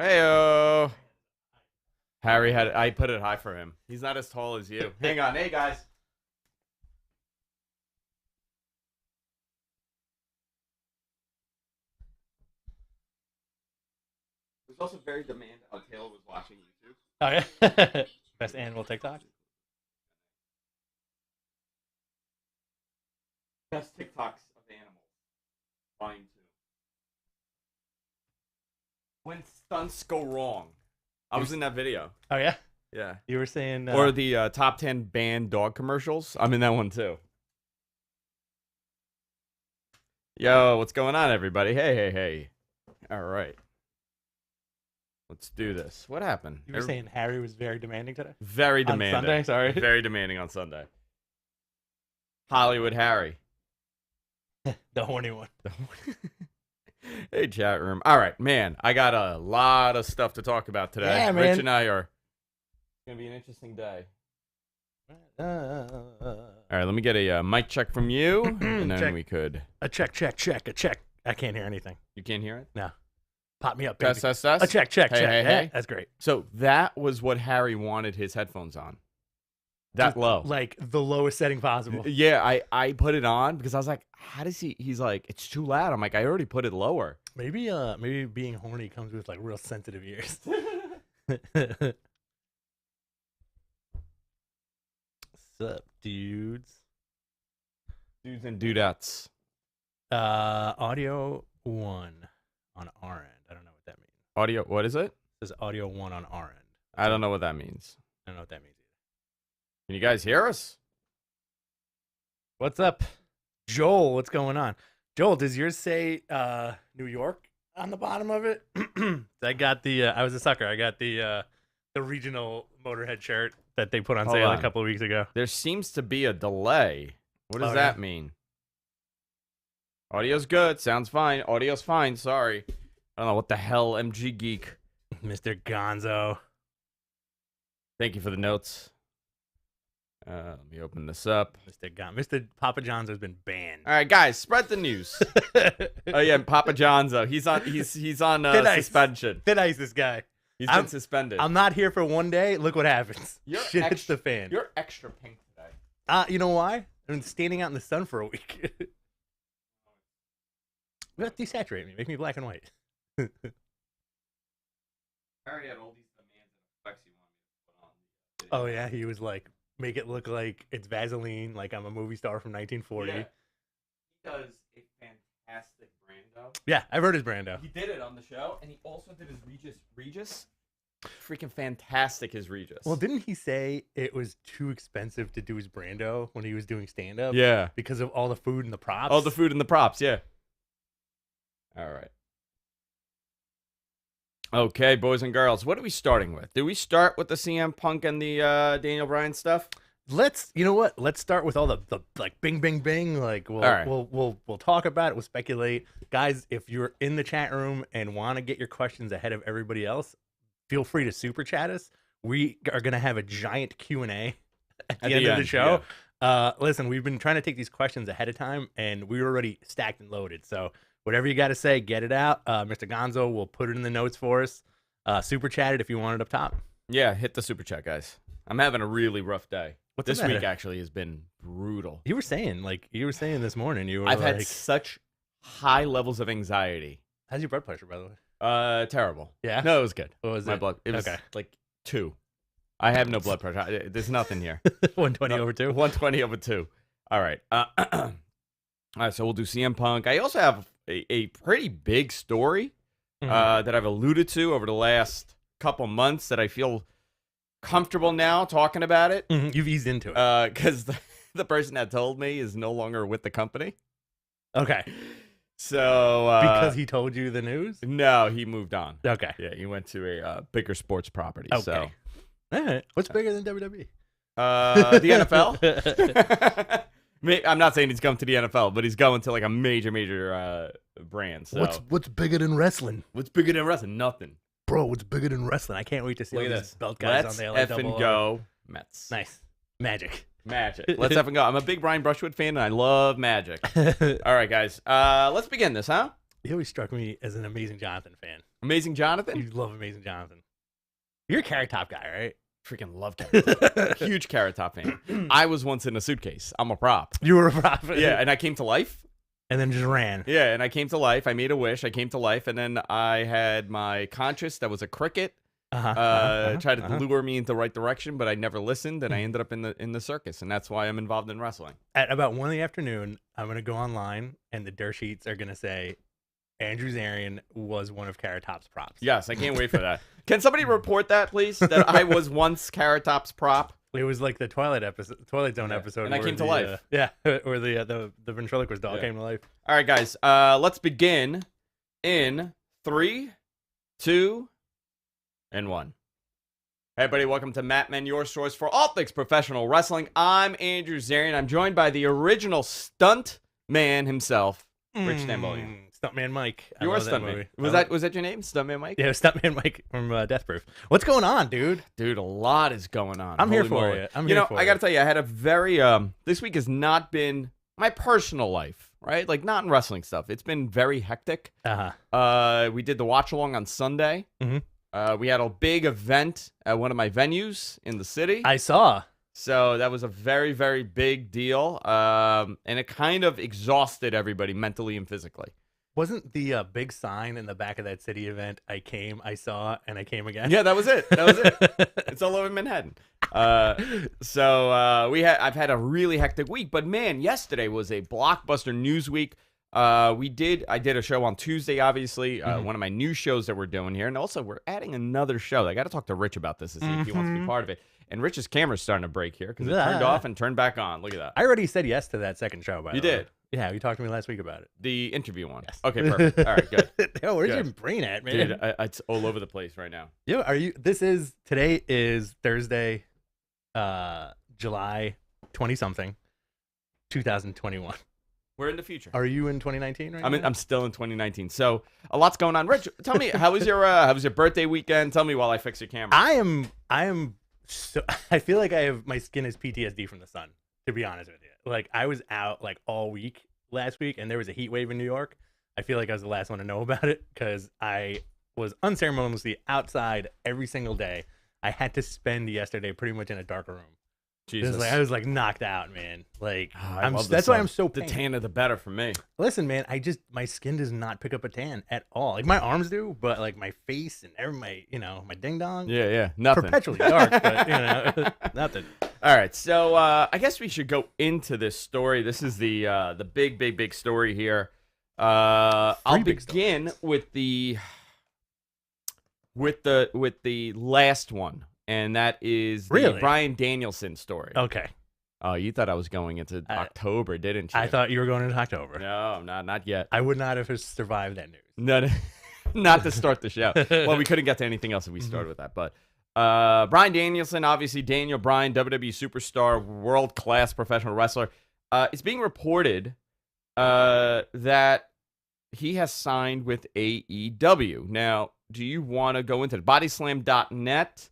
Heyo. Harry I put it high for him. He's not as tall as you. Hang on. Hey, guys. It was also very demanding how Taylor was watching YouTube. Oh, yeah? Best animal TikTok? Best TikToks of animals. Volume 2. When stunts go wrong. I was in that video. Oh, yeah? Yeah. You were saying... Or the top 10 banned dog commercials. I'm in that one, too. Yo, what's going on, everybody? Hey. All right. Let's do this. What happened? You were saying Harry was very demanding today? Very demanding. On Sunday, sorry. Very demanding on Sunday. Hollywood Harry. The horny one. Hey, chat room. All right, man. I got a lot of stuff to talk about today. Yeah, man. Rich and I are... It's going to be an interesting day. All right, let me get a mic check from you, and then Check. we could... A check. I can't hear anything. You can't hear it? No. Pop me up, baby. Test. A check. Hey. Yeah, that's great. So that was what Harry wanted his headphones on. That low. Like the lowest setting possible. Yeah, I put it on because I was like, how does he... He's like, it's too loud. I'm like, I already put it lower. Maybe being horny comes with like real sensitive ears. What's up, dudes? Dudes and dudettes. Audio 1 on our end. I don't know what that means. Audio, what is it? It says audio 1 on our end. I don't know what that means. I don't know what that means either. Can you guys hear us? What's up, Joel? What's going on? Joel, does yours say New York on the bottom of it? I got the I was a sucker. I got the regional Motorhead shirt that they put on sale a couple of weeks ago. There seems to be a delay. What does that mean? Audio's good. Sounds fine. Audio's fine. Sorry. I don't know what the hell, MG Geek. Mr. Gonzo. Thank you for the notes. Let me open this up. Mr. Papa John's has been banned. All right, guys, spread the news. Oh yeah, Papa John's. He's on suspension. Thin ice, this guy. He's been suspended. I'm not here for one day. Look what happens. Shit hits the fan. You're extra pink today. You know why? I've been standing out in the sun for a week. You have to desaturate me. Make me black and white. I already had all these demands and effects you wanted me to put on. Oh yeah, he was like, make it look like it's Vaseline, like I'm a movie star from 1940. Yeah. He does a fantastic Brando. Yeah, I've heard his Brando. He did it on the show, and he also did his Regis. Freaking fantastic, his Regis. Well, didn't he say it was too expensive to do his Brando when he was doing stand-up? Yeah. Because of all the food and the props? All the food and the props, yeah. All right. Okay, boys and girls, what are we starting with? Do we start with the CM Punk and the Daniel Bryan stuff? You know what? Let's start with all the like bing, bing, bing. Like we'll talk about it. We'll speculate, guys. If you're in the chat room and want to get your questions ahead of everybody else, feel free to super chat us. We are gonna have a giant Q&A at the end of the show. Yeah. Listen, we've been trying to take these questions ahead of time, and we're already stacked and loaded. So whatever you got to say, get it out. Mr. Gonzo will put it in the notes for us. Super chat it if you want it up top. Yeah, hit the super chat, guys. I'm having a really rough day. What's this week actually has been brutal. You were saying this morning. I've had such high levels of anxiety. How's your blood pressure, by the way? Terrible. Yeah? No, it was good. What was My it? blood. It was okay. like 2. I have no blood pressure. There's nothing here. 120 over 2. 120 over 2. All right. All right. So we'll do CM Punk. I also have a pretty big story that I've alluded to over the last couple months that I feel comfortable now talking about it. You've eased into it. Because the person that told me is no longer with the company. Okay. So because he told you the news? No, he moved on. Okay. Yeah, he went to a bigger sports property. Okay. So. All right. What's bigger than WWE? The NFL. I'm not saying he's coming to the NFL, but he's going to like a major brand. So. What's bigger than wrestling? What's bigger than wrestling? Nothing. Bro, what's bigger than wrestling? I can't wait to see all these belt guys on there. Let's effing go Mets. Nice. Magic. Let's effing go. I'm a big Brian Brushwood fan, and I love Magic. All right, guys. Let's begin this, huh? He always struck me as an amazing Jonathan fan. Amazing Jonathan? You love Amazing Jonathan. You're a Carrot Top guy, right? Freaking love Carrot Top. Huge Carrot Top fan. I was once in a suitcase. I'm a prop. You were a prop. Yeah, and I came to life. And then just ran. Yeah, and I came to life. I made a wish. I came to life, and then I had my conscience that was a cricket. Tried to lure me into the right direction, but I never listened, and I ended up in the circus, and that's why I'm involved in wrestling. At about 1 in the afternoon, I'm gonna go online, and the dirt sheets are gonna say Andrew Zarian was one of Carrot Top's props. Yes, I can't wait for that. Can somebody report that, please? That I was once Carrot Top's prop. It was like the Twilight Zone episode, and I came to life. Where the ventriloquist doll came to life. All right, guys, let's begin in 3, 2, and 1. Hey, everybody, welcome to Matt Men, your source for all things professional wrestling. I'm Andrew Zarian. I'm joined by the original stunt man himself, Rich Stambolian. Stuntman Mike. You were Stuntman. Was that your name? Stuntman Mike? Yeah, Stuntman Mike from Death Proof. What's going on, dude? Dude, a lot is going on. I'm here for you. I got to tell you, I had a very, this week has not been my personal life, right? Like, not in wrestling stuff. It's been very hectic. We did the watch along on Sunday. We had a big event at one of my venues in the city. I saw. So that was a very, very big deal. And it kind of exhausted everybody mentally and physically. Wasn't the big sign in the back of that city event, I came, I saw, and I came again? Yeah, that was it. It's all over Manhattan. I've had a really hectic week, but man, yesterday was a blockbuster news week. I did a show on Tuesday, obviously, one of my new shows that we're doing here. And also we're adding another show. I got to talk to Rich about this to see if he wants to be part of it. And Rich's camera's starting to break here because it turned off and turned back on. Look at that. I already said yes to that second show, by the way. You did? Yeah, you talked to me last week about it. The interview one. Yes. Okay, perfect. All right, good. Yo, where's your brain at, man? Dude, it's all over the place right now. Yo, today is Thursday, July 20-something, 2021. We're in the future. Are you in 2019 right now? I'm still in 2019. So a lot's going on. Rich, tell me, how was your birthday weekend? Tell me while I fix your camera. I feel like my skin is PTSD from the sun, to be honest with you. Like, I was out like all week last week, and there was a heat wave in New York. I feel like I was the last one to know about it because I was unceremoniously outside every single day. I had to spend yesterday pretty much in a dark room. Jesus. I was like knocked out, man. Like, that's why I'm so the tanner the better for me. Listen, man, my skin does not pick up a tan at all. Like, my arms do, but like my face and my ding dong. Yeah, nothing. Perpetually dark, but nothing. All right, so I guess we should go into this story. This is the big story here. I'll begin with the last one. And that is the Bryan Danielson story. Okay. Oh, you thought I was going into October, didn't you? I thought you were going into October. No, not yet. I would not have survived that news. No, not to start the show. Well, we couldn't get to anything else if we started with that. But Bryan Danielson, obviously Daniel Bryan, WWE superstar, world-class professional wrestler. It's being reported that he has signed with AEW. Now, do you want to go into it? Bodyslam.net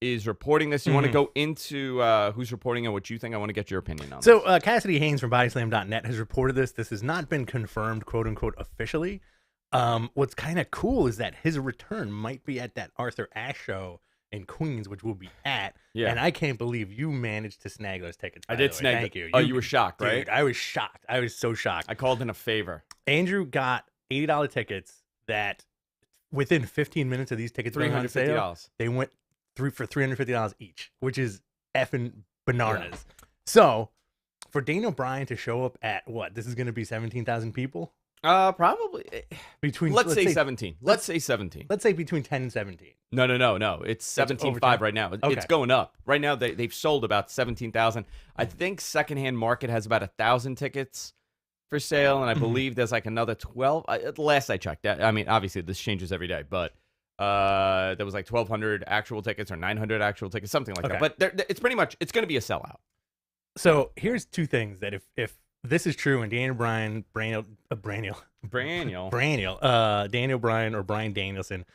is reporting this. You want to go into who's reporting and what you think? I want to get your opinion on this. So Cassidy Haynes from Bodyslam.net has reported this. This has not been confirmed, quote unquote, officially. What's kind of cool is that his return might be at that Arthur Ashe show in Queens, which we'll be at. Yeah. And I can't believe you managed to snag those tickets. I did snag them. Thank you. Oh, you were shocked, right? Dude, I was shocked. I was so shocked. I called in a favor. Andrew got $80 tickets that within 15 minutes of these tickets being on sale, they went through for $350 each, which is effing bananas. Yeah. So, for Daniel Bryan to show up at what? This is going to be 17,000 people? Probably. Let's say 17. Let's say 17. Let's say between 10 and 17. No. It's 17.5 right now. Okay. It's going up. Right now, they've sold about 17,000. I think secondhand market has about 1,000 tickets for sale, and I believe there's like another 12. Last I checked, I mean, obviously this changes every day, but there was like 1,200 actual tickets or 900 actual tickets, something like that. But it's pretty much it's going to be a sellout. So here's two things that if this is true, and Daniel Bryan, Daniel Bryan or Bryan Danielson.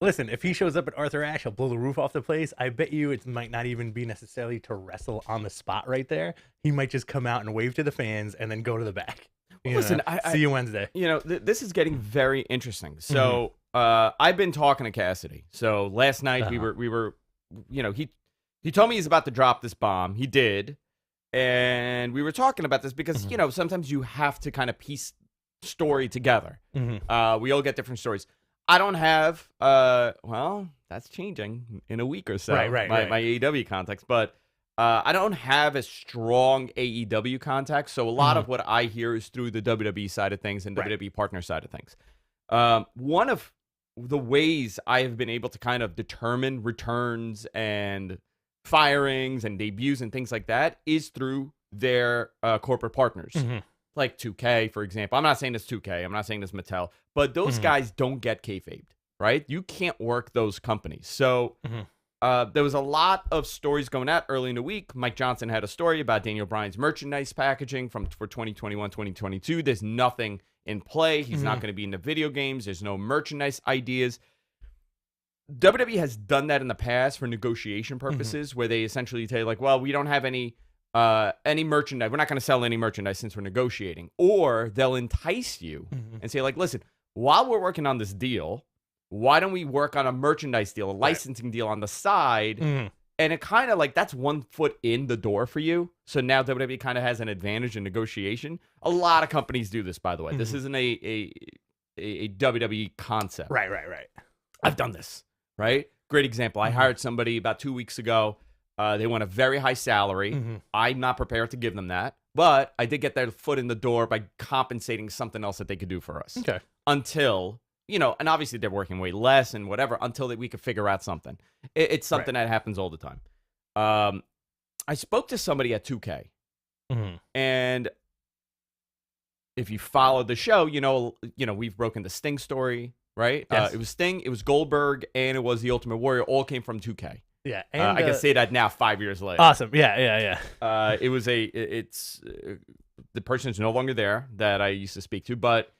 Listen, if he shows up at Arthur Ashe, he'll blow the roof off the place. I bet you it might not even be necessarily to wrestle on the spot right there. He might just come out and wave to the fans and then go to the back. Listen, see you Wednesday. This is getting very interesting. So I've been talking to Cassidy. So last night we were, he told me he's about to drop this bomb. He did. And we were talking about this because, sometimes you have to kind of piece story together. We all get different stories. I don't have, that's changing in a week or so. Right. My AEW context. But I don't have a strong AEW contact. So a lot of what I hear is through the WWE side of things and WWE partner side of things. One of the ways I have been able to kind of determine returns and firings and debuts and things like that is through their corporate partners. Like 2K, for example. I'm not saying this 2K. I'm not saying this Mattel. But those guys don't get kayfabed, right? You can't work those companies. So there was a lot of stories going out early in the week. Mike Johnson had a story about Daniel Bryan's merchandise packaging for 2021, 2022. There's nothing in play. He's not going to be in the video games. There's no merchandise ideas. WWE has done that in the past for negotiation purposes, where they essentially say, like, well, we don't have any merchandise. We're not going to sell any merchandise since we're negotiating. Or they'll entice you and say, like, listen, while we're working on this deal, why don't we work on a merchandise deal, a licensing deal on the side? And it kind of like that's one foot in the door for you. So now WWE kind of has an advantage in negotiation. A lot of companies do this, by the way. This isn't a WWE concept. Right. I've done this, right? Great example. I hired somebody about 2 weeks ago. They want a very high salary. I'm not prepared to give them that. But I did get their foot in the door by compensating something else that they could do for us. Okay. Until, and obviously they're working way less and whatever, until we could figure out something. It's something that happens all the time. I spoke to somebody at 2K. And if you follow the show, we've broken the Sting story, right? Yes. It was Sting, it was Goldberg, and it was the Ultimate Warrior. All came from 2K. Yeah, and I can say that now 5 years later. Awesome. Yeah. It was the person is no longer there that I used to speak to, but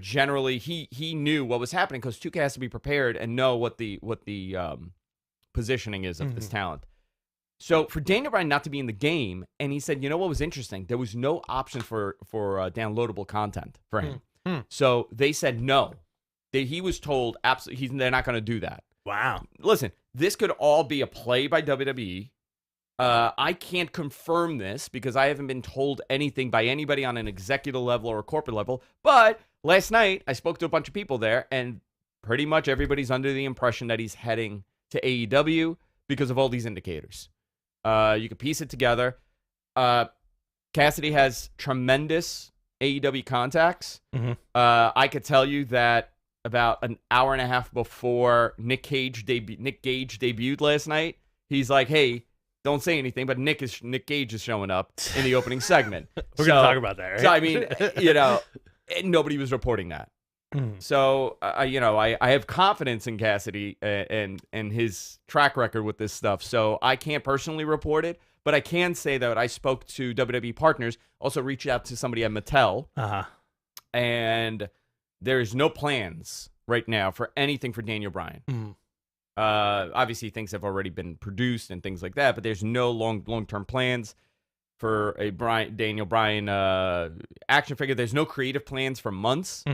generally he knew what was happening because 2K has to be prepared and know what the positioning is of this talent. So for Daniel Bryan not to be in the game, and he said, what was interesting? There was no option for downloadable content for him. So they said no. He was told absolutely they're not going to do that. Wow. Listen, this could all be a play by WWE. I can't confirm this because I haven't been told anything by anybody on an executive level or a corporate level. But last night, I spoke to a bunch of people there, and pretty much everybody's under the impression that he's heading to AEW because of all these indicators. You can piece it together. Cassidy has tremendous AEW contacts. I could tell you that about an hour and a half before Nick Gage debuted last night, he's like, hey, don't say anything, but Nick Gage is showing up in the opening segment. We're going to talk about that, right? So, I mean, nobody was reporting that. So, I have confidence in Cassidy and his track record with this stuff. So I can't personally report it, but I can say that I spoke to WWE partners, also reached out to somebody at Mattel, and there's no plans right now for anything for Daniel Bryan. Obviously, things have already been produced and things like that, but there's no long-term plans for a Daniel Bryan action figure. There's no creative plans for months.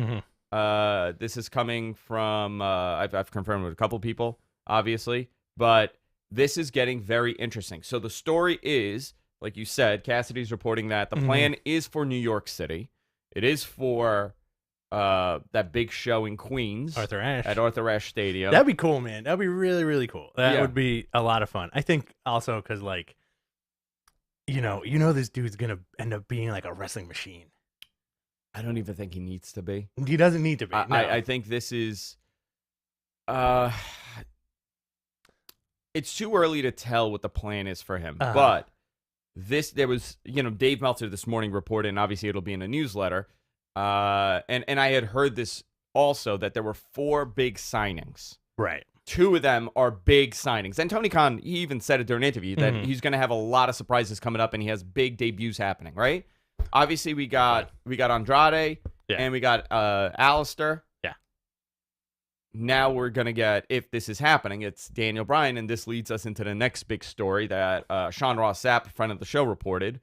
This is coming from, I've confirmed with a couple people, obviously, but this is getting very interesting. So the story is, like you said, Cassidy's reporting that the plan is for New York City. It is for that big show in Queens. Arthur Ashe. At Arthur Ashe Stadium. That'd be cool, man. That'd be really, really cool. That would be a lot of fun. I think also because, like, this dude's going to end up being like a wrestling machine. I don't even think he needs to be. He doesn't need to be. No. I think this is... it's too early to tell what the plan is for him. But there was, Dave Meltzer this morning reported, and obviously it'll be in a newsletter, and I had heard this also, that there were 4 big signings. Right. 2 of them are big signings. And Tony Khan, he even said it during an interview that he's going to have a lot of surprises coming up, and he has big debuts happening, right? Obviously, we got Andrade, and we got Alistair. Yeah. Now we're going to get, if this is happening, it's Daniel Bryan, and this leads us into the next big story that Sean Ross Sapp, friend of the show, reported.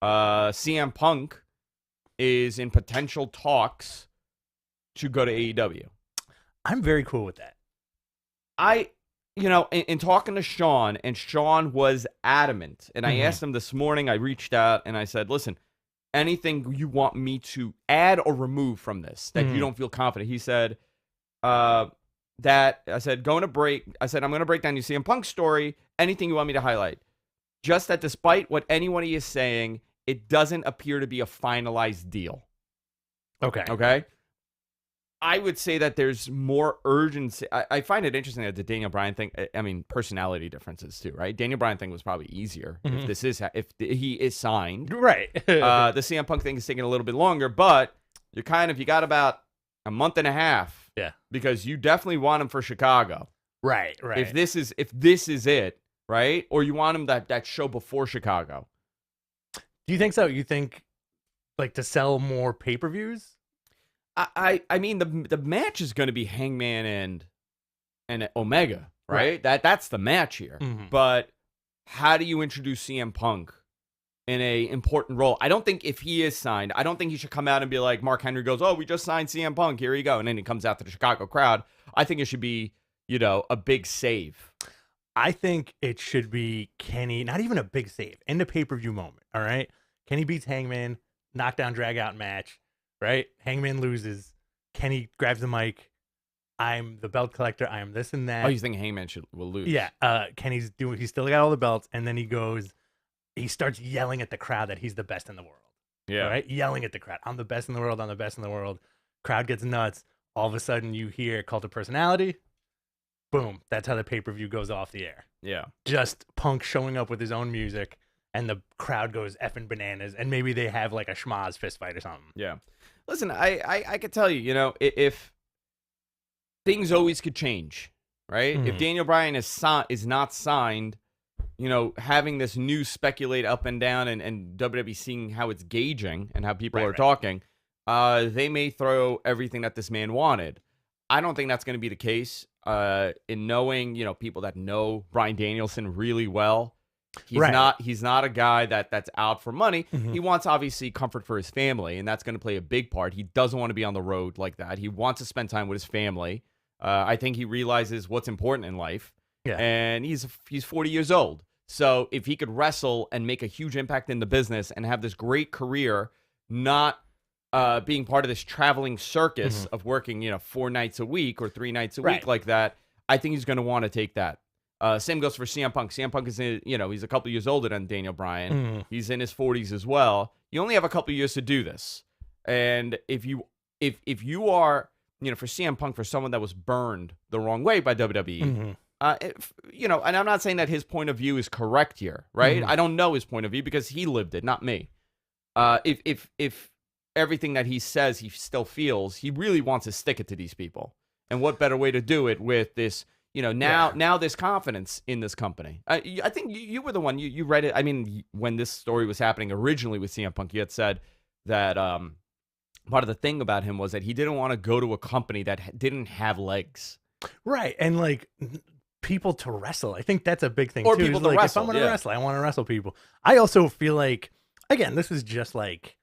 CM Punk is in potential talks to go to AEW. I'm very cool with that. In talking to Sean, and Sean was adamant, and I asked him this morning, I reached out and I said, listen, anything you want me to add or remove from this that you don't feel confident? He said, that I said, I'm going to break down your CM Punk story. Anything you want me to highlight? Just that despite what anyone is saying, it doesn't appear to be a finalized deal. Okay. I would say that there's more urgency. I find it interesting that the Daniel Bryan thing, personality differences too, right? Daniel Bryan thing was probably easier if he is signed. Right. The CM Punk thing is taking a little bit longer, but you got about a month and a half. Yeah. Because you definitely want him for Chicago. Right. If this is it, right? Or you want him that show before Chicago. Do you think so? You think like to sell more pay-per-views? I mean the match is going to be Hangman and Omega, right? That's the match here. But how do you introduce CM Punk in a important role? I don't think if he is signed, I don't think he should come out and be like Mark Henry goes, "Oh, we just signed CM Punk, here you go," and then he comes out to the Chicago crowd. I think it should be, a big save. I think it should be Kenny, not even a big save, in the pay-per-view moment, all right? Kenny beats Hangman, knockdown, drag-out match, right? Hangman loses. Kenny grabs the mic. I'm the belt collector. I am this and that. Oh, you think Hangman will lose? Yeah. Kenny's he's still got all the belts, and then he starts yelling at the crowd that he's the best in the world. Yeah. Right? Yelling at the crowd. I'm the best in the world. I'm the best in the world. Crowd gets nuts. All of a sudden, you hear Cult of Personality. Boom. That's how the pay-per-view goes off the air. Yeah. Just Punk showing up with his own music, and the crowd goes effing bananas, and maybe they have like a schmaz fist fight or something. Yeah. Listen, I could tell you, if things always could change, right? If Daniel Bryan is not signed, having this news speculate up and down and WWE seeing how it's gauging and how people are talking, they may throw everything that this man wanted. I don't think that's going to be the case. In knowing, people that know Bryan Danielson really well, he's not a guy that's out for money. He wants obviously comfort for his family, and that's going to play a big part. He doesn't want to be on the road like that. He wants to spend time with his family. I think he realizes what's important in life. Yeah. And he's 40 years old. So if he could wrestle and make a huge impact in the business and have this great career, not being part of this traveling circus of working, 4 nights a week or 3 nights a week like that, I think he's going to want to take that. Same goes for CM Punk. CM Punk is, he's a couple years older than Daniel Bryan. He's in his 40s as well. You only have a couple years to do this. And if you are, for CM Punk, for someone that was burned the wrong way by WWE, and I'm not saying that his point of view is correct here, right? I don't know his point of view because he lived it, not me. If everything that he says he still feels, he really wants to stick it to these people. And what better way to do it with this, now there's confidence in this company. I think you were the one, you read it. I mean, when this story was happening originally with CM Punk, you had said that part of the thing about him was that he didn't want to go to a company that didn't have legs. Right. And like people to wrestle. I think that's a big thing or too. People to like, wrestle. If I'm going to wrestle, I want to wrestle people. I also feel like, again, this is just like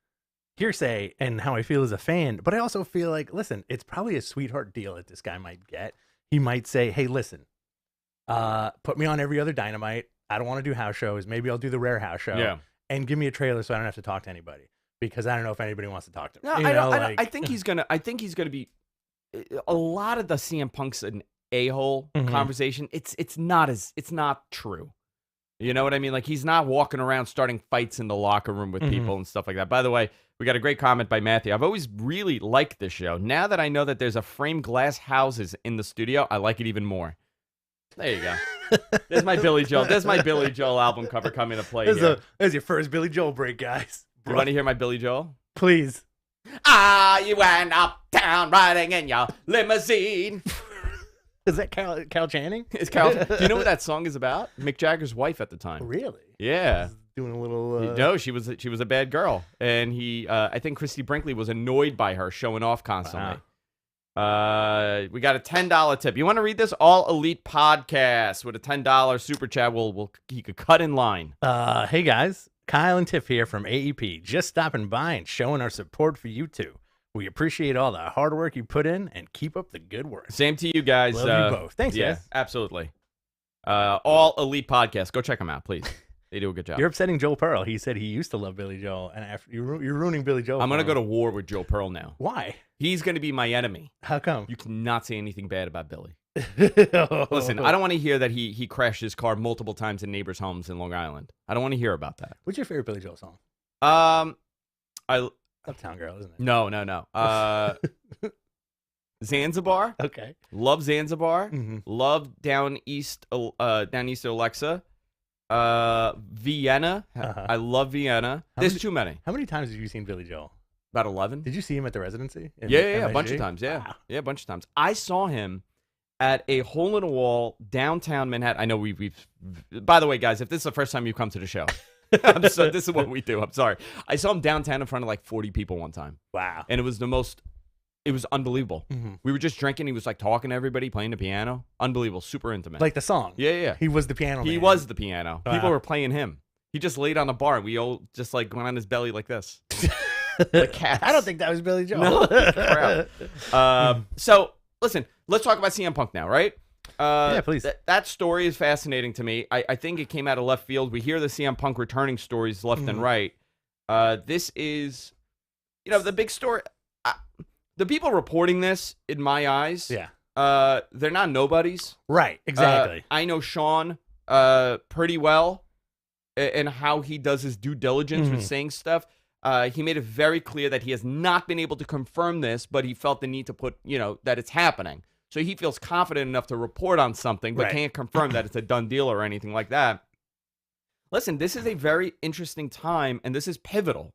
hearsay and how I feel as a fan, but I also feel like, listen, it's probably a sweetheart deal that this guy might get. He might say, hey, listen, put me on every other Dynamite. I don't want to do house shows. Maybe I'll do the rare house show and give me a trailer so I don't have to talk to anybody because I don't know if anybody wants to talk to me. No, I think he's gonna be a lot of the CM Punk's an a-hole conversation. It's not true. You know what I mean? Like he's not walking around starting fights in the locker room with people and stuff like that. By the way, we got a great comment by Matthew. I've always really liked this show. Now that I know that there's a framed glass houses in the studio, I like it even more. There you go. There's my Billy Joel. There's my Billy Joel album cover coming to play here. There's your first Billy Joel break, guys. You want to hear my Billy Joel? Please. You went uptown riding in your limousine. Is that Cal Channing? It's Cal. Do you know what that song is about? Mick Jagger's wife at the time. Really? Yeah. Doing a little. No, she was a bad girl, and I think Christy Brinkley was annoyed by her showing off constantly. Wow. We got a $10 tip. You want to read this? All Elite Podcast with a $10 super chat. He could cut in line. Hey guys, Kyle and Tiff here from AEP, just stopping by and showing our support for you two. We appreciate all the hard work you put in and keep up the good work. Same to you guys. Love you both. Thanks, yeah, guys. Absolutely. All elite podcasts. Go check them out, please. They do a good job. You're upsetting Joel Pearl. He said he used to love Billy Joel, and after you're ruining Billy Joel. I'm going to go to war with Joe Pearl now. Why? He's going to be my enemy. How come? You cannot say anything bad about Billy. Listen, I don't want to hear that he crashed his car multiple times in neighbors' homes in Long Island. I don't want to hear about that. What's your favorite Billy Joel song? Uptown Girl, isn't it? No. Zanzibar. Okay. Love Zanzibar. Mm-hmm. Love Down East Alexa. Vienna. Uh-huh. I love Vienna. There's too many. How many times have you seen Billy Joel? About 11. Did you see him at the residency? Yeah, a bunch of times. Yeah, Wow. yeah, a bunch of times. I saw him at a hole-in-the-wall downtown Manhattan. I know we've. By the way, guys, if this is the first time you come to the show, this is what we do. I'm sorry. I saw him downtown in front of like 40 people one time. Wow. And it was it was unbelievable. Mm-hmm. We were just drinking. He was like talking to everybody, playing the piano. Unbelievable. Super intimate. Like the song. Yeah. He was the piano man. He was the piano. Wow. People were playing him. He just laid on the bar. We all just like went on his belly like this. Like cats. I don't think that was Billy Joel. No, crap. So, listen, let's talk about CM Punk now, right? Yeah, please. That story is fascinating to me. I think it came out of left field. We hear the CM Punk returning stories left and right. This is, the big story. The people reporting this, in my eyes, they're not nobodies. Right, exactly. I know Sean pretty well and how he does his due diligence with saying stuff. He made it very clear that he has not been able to confirm this, but he felt the need to put, that it's happening. So he feels confident enough to report on something, but can't confirm that it's a done deal or anything like that. Listen, this is a very interesting time, and this is pivotal.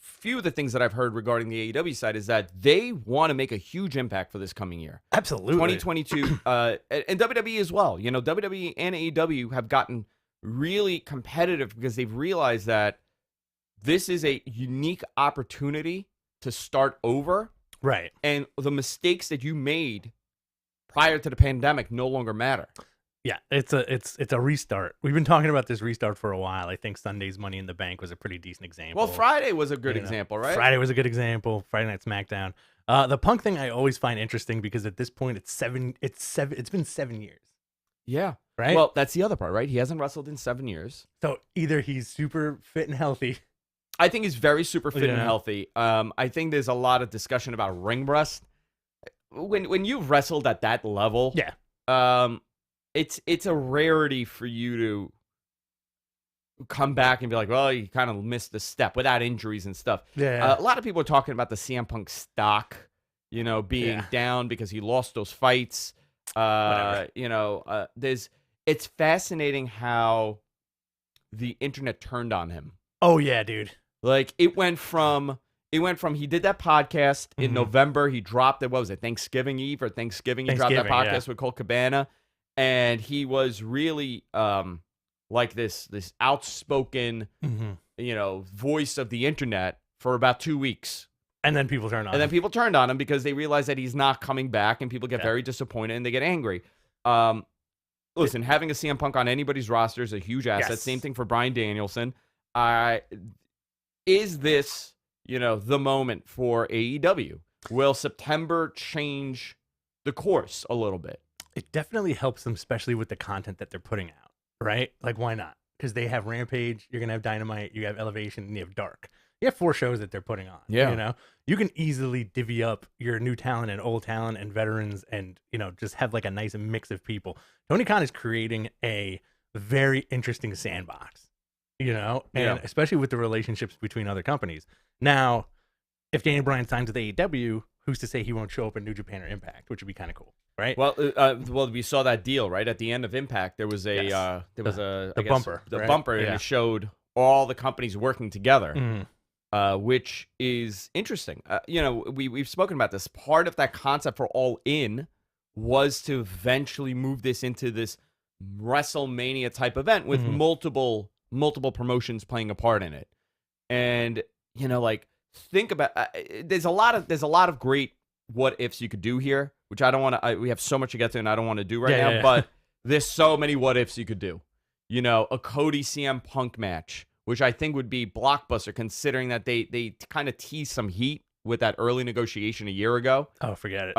Few of the things that I've heard regarding the AEW side is that they want to make a huge impact for this coming year. Absolutely. 2022, and WWE as well. WWE and AEW have gotten really competitive because they've realized that this is a unique opportunity to start over. Right. And the mistakes that you made prior to the pandemic no longer matter. Yeah, it's a restart. We've been talking about this restart for a while. I think Sunday's Money in the Bank was a pretty decent example. Well, Friday was a good example, right? Friday was a good example. Friday Night SmackDown. The Punk thing I always find interesting because at this point it's been 7 years. Yeah. Right? Well, that's the other part, right? He hasn't wrestled in 7 years. So either he's super fit and healthy. I think he's very super fit and healthy. I think there's a lot of discussion about ring rust. When you've wrestled at that level, it's a rarity for you to come back and be like, well, you kind of missed the step without injuries and stuff. Yeah. A lot of people are talking about the CM Punk stock, being down because he lost those fights. It's fascinating how the internet turned on him. Oh yeah, dude. Like it went from he did that podcast in November. He dropped it. What was it? Thanksgiving Eve or Thanksgiving? He dropped that podcast with Colt Cabana, and he was really like this outspoken, voice of the internet for about 2 weeks. And then people turned on him. And then people turned on him because they realized that he's not coming back, and people get very disappointed and they get angry. Listen, having a CM Punk on anybody's roster is a huge asset. Yes. Same thing for Bryan Danielson. Is this, the moment for AEW? Will September change the course a little bit? It definitely helps them, especially with the content that they're putting out, right? Like, why not? Because they have Rampage, you're going to have Dynamite, you have Elevation, and you have Dark. You have 4 shows that they're putting on. Yeah. You can easily divvy up your new talent and old talent and veterans and, just have like a nice mix of people. Tony Khan is creating a very interesting sandbox, and especially with the relationships between other companies. Now, if Daniel Bryan signs with AEW, who's to say he won't show up in New Japan or Impact, which would be kind of cool, right? Well, we saw that deal, right? At the end of Impact, there was the bumper, right? bumper, and Yeah. it showed all the companies working together. Which is interesting. We've spoken about this. Part of that concept for All In was to eventually move this into this WrestleMania type event with multiple promotions playing a part in it. And think about there's a lot of great what ifs you could do here, which I don't want to. We have so much to get to, and I don't want to do right now. Yeah. But there's so many what ifs you could do. a Cody CM Punk match, which I think would be blockbuster considering that they kind of teased some heat with that early negotiation a year ago. Oh, forget it.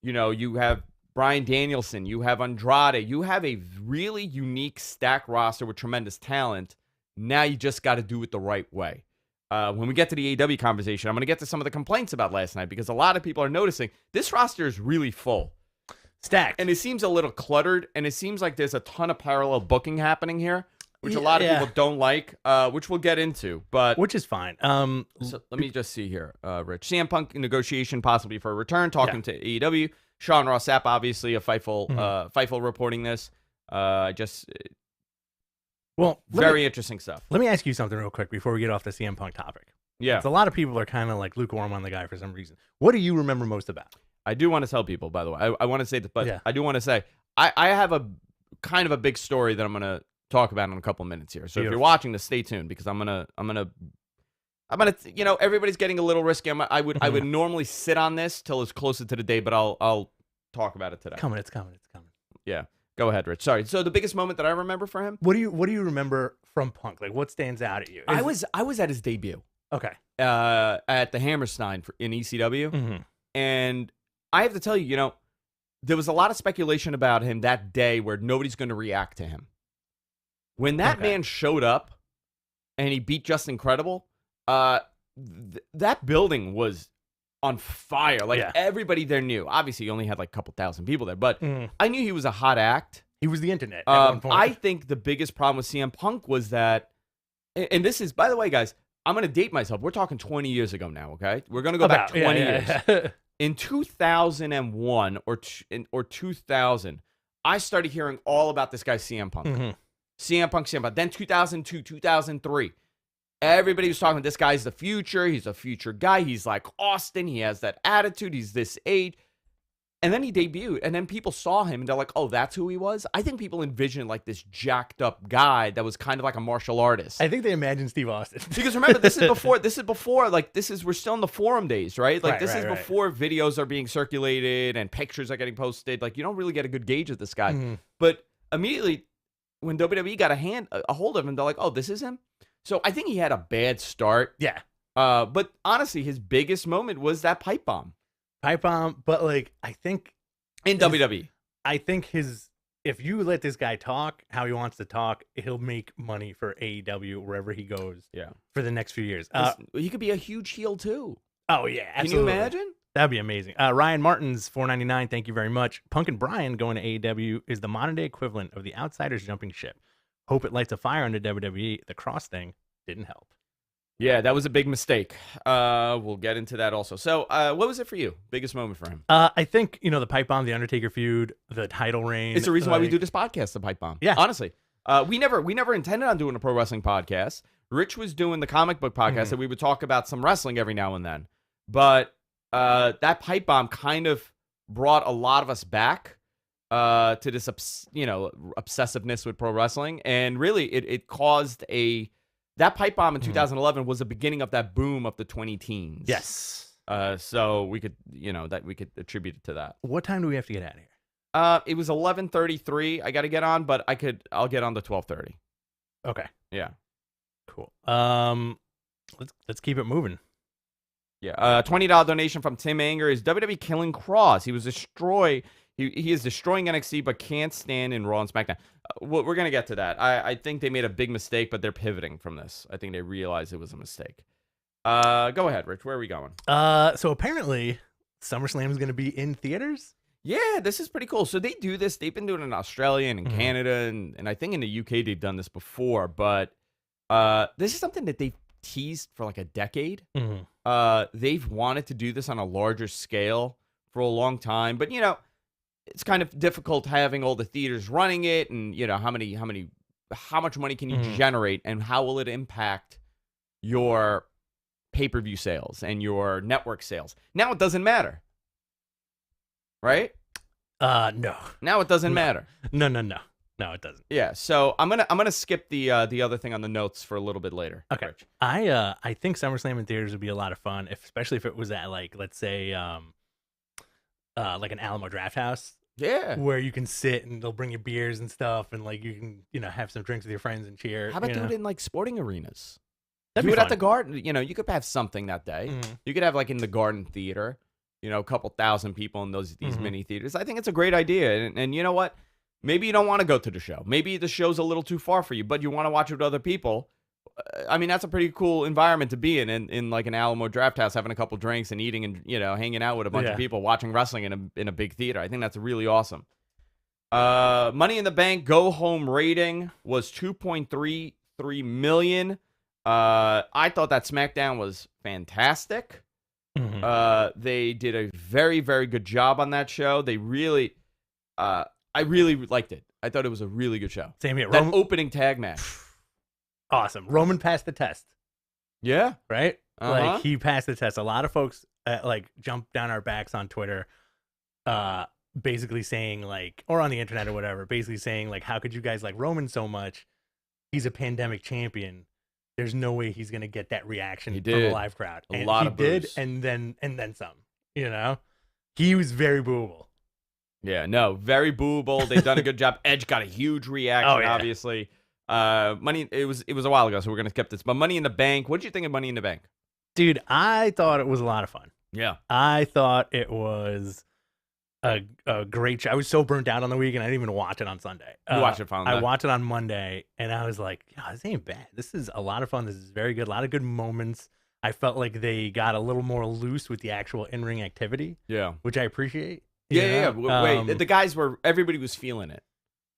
You have Bryan Danielson, you have Andrade, you have a really unique stack roster with tremendous talent. Now you just got to do it the right way. When we get to the AEW conversation, I'm going to get to some of the complaints about last night because a lot of people are noticing this roster is really full. Stacked. And it seems a little cluttered, and it seems like there's a ton of parallel booking happening here, which a lot of people don't like, which we'll get into. Which is fine. So let me just see here, Rich. CM Punk negotiation possibly for a return, talking to AEW. Sean Ross Sapp, obviously, a Fightful reporting this. Very interesting stuff. Let me ask you something real quick before we get off the CM Punk topic. Yeah. A lot of people are kind of like lukewarm on the guy for some reason. What do you remember most about? I do want to tell people, by the way. I want to say that, but yeah. I do want to say I have a kind of a big story that I'm going to talk about in a couple minutes here. So if you're watching this, stay tuned because I'm gonna everybody's getting a little risky. I would normally sit on this till it's closer to the day, but I'll talk about it today. It's coming. Yeah. Go ahead, Rich. Sorry. So the biggest moment that I remember for him. What do you remember from Punk? Like what stands out at you? I was at his debut. Okay. At the Hammerstein in ECW, and I have to tell you, there was a lot of speculation about him that day where nobody's going to react to him. When that man showed up and he beat Just Incredible, that building was on fire. Like everybody there knew. Obviously, he only had like a couple thousand people there, but I knew he was a hot act. He was the internet at one point. I think the biggest problem with CM Punk was that, and this is, by the way, guys, I'm going to date myself. We're talking 20 years ago now, okay? We're going to go back 20 years. In 2001 or 2000, I started hearing all about this guy, CM Punk. CM Punk. Then 2002, 2003, everybody was talking about this guy's the future. He's a future guy. He's like Austin. He has that attitude. He's this age. And then he debuted, and then people saw him, and they're like, oh, that's who he was? I think people envisioned like this jacked up guy that was kind of like a martial artist. I think they imagined Steve Austin. Because remember, this is before, like, we're still in the forum days, right? Like, this is before videos are being circulated and pictures are getting posted. Like, you don't really get a good gauge of this guy. But immediately, when WWE got a hold of him, they're like, oh, this is him? So I think he had a bad start. Yeah. But honestly, his biggest moment was that pipe bomb. But like I think in WWE, I think if you let this guy talk how he wants to talk, he'll make money for AEW wherever he goes. Yeah, for the next few years. He could be a huge heel too. Oh yeah, absolutely. Can you imagine? That'd be amazing. Ryan Martin's $4.99. Thank you very much. Punk and Bryan going to AEW is the modern day equivalent of the outsiders jumping ship. Hope it lights a fire under WWE. The cross thing didn't help. Yeah, that was a big mistake. We'll get into that also. So, what was it for you? Biggest moment for him? I think, the pipe bomb, the Undertaker feud, the title reign. It's the reason why we do this podcast, the pipe bomb. Yeah. Honestly. We never intended on doing a pro wrestling podcast. Rich was doing the comic book podcast, and we would talk about some wrestling every now and then. But that pipe bomb kind of brought a lot of us back to this, obsessiveness with pro wrestling. And really, it caused that pipe bomb in 2011 was the beginning of that boom of the 20-teens. Yes. So we could, we could attribute it to that. What time do we have to get out of here? It was 11:33. I got to get on, but I'll get on to 12:30. Okay. Yeah. Cool. Let's keep it moving. Yeah. $20 donation from Tim Anger. Is WWE killing Cross? He was destroyed. He is destroying NXT, but can't stand in Raw and SmackDown. We're going to get to that. I think they made a big mistake, but they're pivoting from this. I think they realized it was a mistake. Go ahead, Rich. Where are we going? So apparently, SummerSlam is going to be in theaters? Yeah, this is pretty cool. So they do this. They've been doing it in Australia and in Canada, and I think in the UK they've done this before. But this is something that they've teased for like a decade. They've wanted to do this on a larger scale for a long time. But, it's kind of difficult having all the theaters running it, and how much money can you generate, and how will it impact your pay-per-view sales and your network sales? Now it doesn't matter, right? No. Now it doesn't matter. No, it doesn't. Yeah. So I'm gonna skip the other thing on the notes for a little bit later. Okay. Rich. I think SummerSlam in theaters would be a lot of fun, especially if it was at like, let's say like an Alamo Draft House. Yeah. Where you can sit and they'll bring you beers and stuff, and like you can have some drinks with your friends and cheer. How about do it in like sporting arenas? That'd Do be it at fun. the Garden. You could have something that day. You could have like in the Garden Theater, a couple thousand people in these mini theaters. I think it's a great idea. And you know what? Maybe you don't want to go to the show. Maybe the show's a little too far for you, but you want to watch it with other people. I mean, that's a pretty cool environment to be in like an Alamo Draft House, having a couple drinks and eating and hanging out with a bunch of people, watching wrestling in a big theater. I think that's really awesome. Money in the Bank go home rating was 2.33 million. I thought that SmackDown was fantastic. They did a very, very good job on that show. They really, I really liked it. I thought it was a really good show. Same here. That opening tag match. Awesome. Roman passed the test. Yeah. Right? Like, he passed the test. A lot of folks, jumped down our backs on Twitter, basically saying, like, or on the internet or whatever, basically saying, like, how could you guys like Roman so much? He's a pandemic champion. There's no way he's going to get that reaction from a live crowd. A lot of boos. And then some, He was very booable. Yeah, no, very booable. They've done a good job. Edge got a huge reaction, obviously. Money. It was a while ago, so we're gonna skip this. But Money in the Bank. What did you think of Money in the Bank? Dude, I thought it was a lot of fun. Yeah, I thought it was a great show. I was so burnt out on the weekend, I didn't even watch it on Sunday. You watched it finally. I watched it on Monday, and I was like, this ain't bad. This is a lot of fun. This is very good. A lot of good moments. I felt like they got a little more loose with the actual in-ring activity. Yeah, which I appreciate. Yeah. Wait, the guys everybody was feeling it.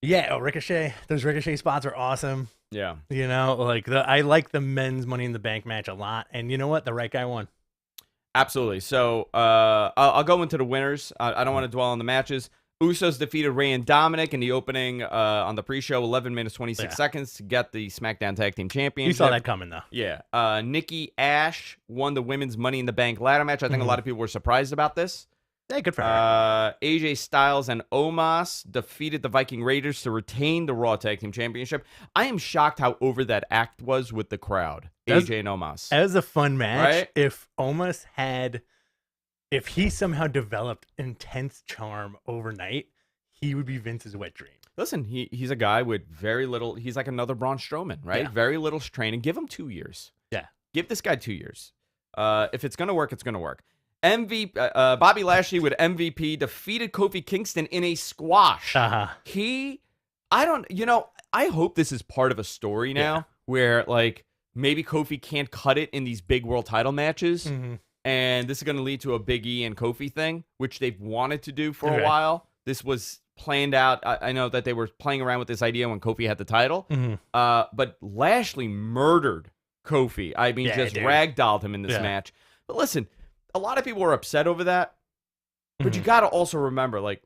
Yeah, Ricochet. Those Ricochet spots are awesome. Yeah. I like the men's Money in the Bank match a lot. And you know what? The right guy won. Absolutely. So I'll go into the winners. I don't want to dwell on the matches. Usos defeated Rey and Dominic in the opening on the pre-show, 11 minutes, 26 seconds to get the SmackDown Tag Team Championship. You saw that coming, though. Yeah. Nikki Ash won the women's Money in the Bank ladder match. I think a lot of people were surprised about this. Yeah, good for her. AJ Styles and Omos defeated the Viking Raiders to retain the Raw Tag Team Championship. I am shocked how over that act was with the crowd. AJ and Omos. That was a fun match. Right? If he somehow developed intense charm overnight, he would be Vince's wet dream. Listen, he's a guy with very little. He's like another Braun Strowman, right? Yeah. Very little training. Give him 2 years. Yeah. Give this guy 2 years. If it's gonna work, it's gonna work. Bobby Lashley with MVP defeated Kofi Kingston in a squash. I hope this is part of a story now where like maybe Kofi can't cut it in these big world title matches. And this is going to lead to a Big E and Kofi thing, which they've wanted to do for a while. This was planned out. I know that they were playing around with this idea when Kofi had the title. But Lashley murdered Kofi. I mean, just ragdolled him in this match. But listen, a lot of people were upset over that. But you got to also remember, like,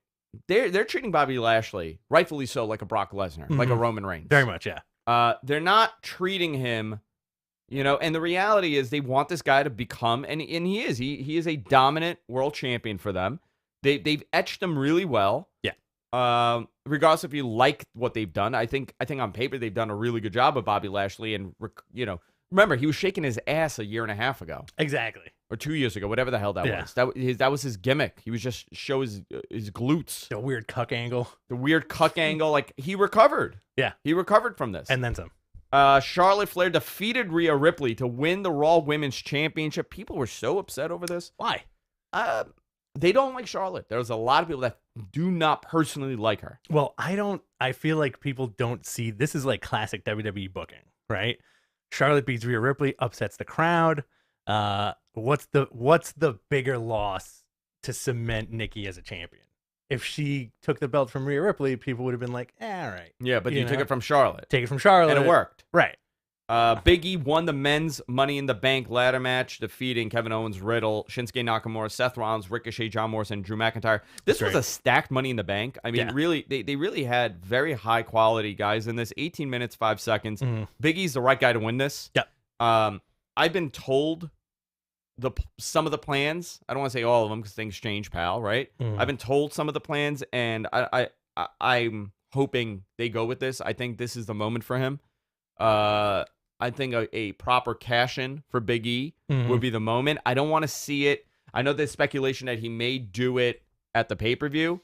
they're treating Bobby Lashley, rightfully so, like a Brock Lesnar, like a Roman Reigns. Very much, yeah. They're not treating him, and the reality is they want this guy to become, and he is. He is a dominant world champion for them. They've etched him really well. Yeah. Regardless if you like what they've done, I think on paper they've done a really good job of Bobby Lashley, and remember he was shaking his ass a year and a half ago. Exactly. Or 2 years ago, whatever the hell that was. That was his gimmick. He was just show his glutes. The weird cuck angle. Like, he recovered. Yeah. He recovered from this. And then some. Charlotte Flair defeated Rhea Ripley to win the Raw Women's Championship. People were so upset over this. Why? They don't like Charlotte. There's a lot of people that do not personally like her. Well, I feel like people don't see, this is like classic WWE booking, right? Charlotte beats Rhea Ripley, upsets the crowd. What's the bigger loss to cement Nikki as a champion? If she took the belt from Rhea Ripley, people would have been like, all right. Yeah, but you took it from Charlotte. Take it from Charlotte. And it worked. Right. Big E won the men's Money in the Bank ladder match, defeating Kevin Owens, Riddle, Shinsuke Nakamura, Seth Rollins, Ricochet, John Morrison, and Drew McIntyre. This was a stacked Money in the Bank. I mean, really, they really had very high quality guys in this. 18 minutes, 5 seconds. Big E's the right guy to win this. Yep. I've been told some of the plans. I don't want to say all of them because things change, pal. Right? I've been told some of the plans, and I'm hoping they go with this. I think this is the moment for him. I think a proper cash-in for Big E would be the moment. I don't want to see it. I know there's speculation that he may do it at the pay-per-view.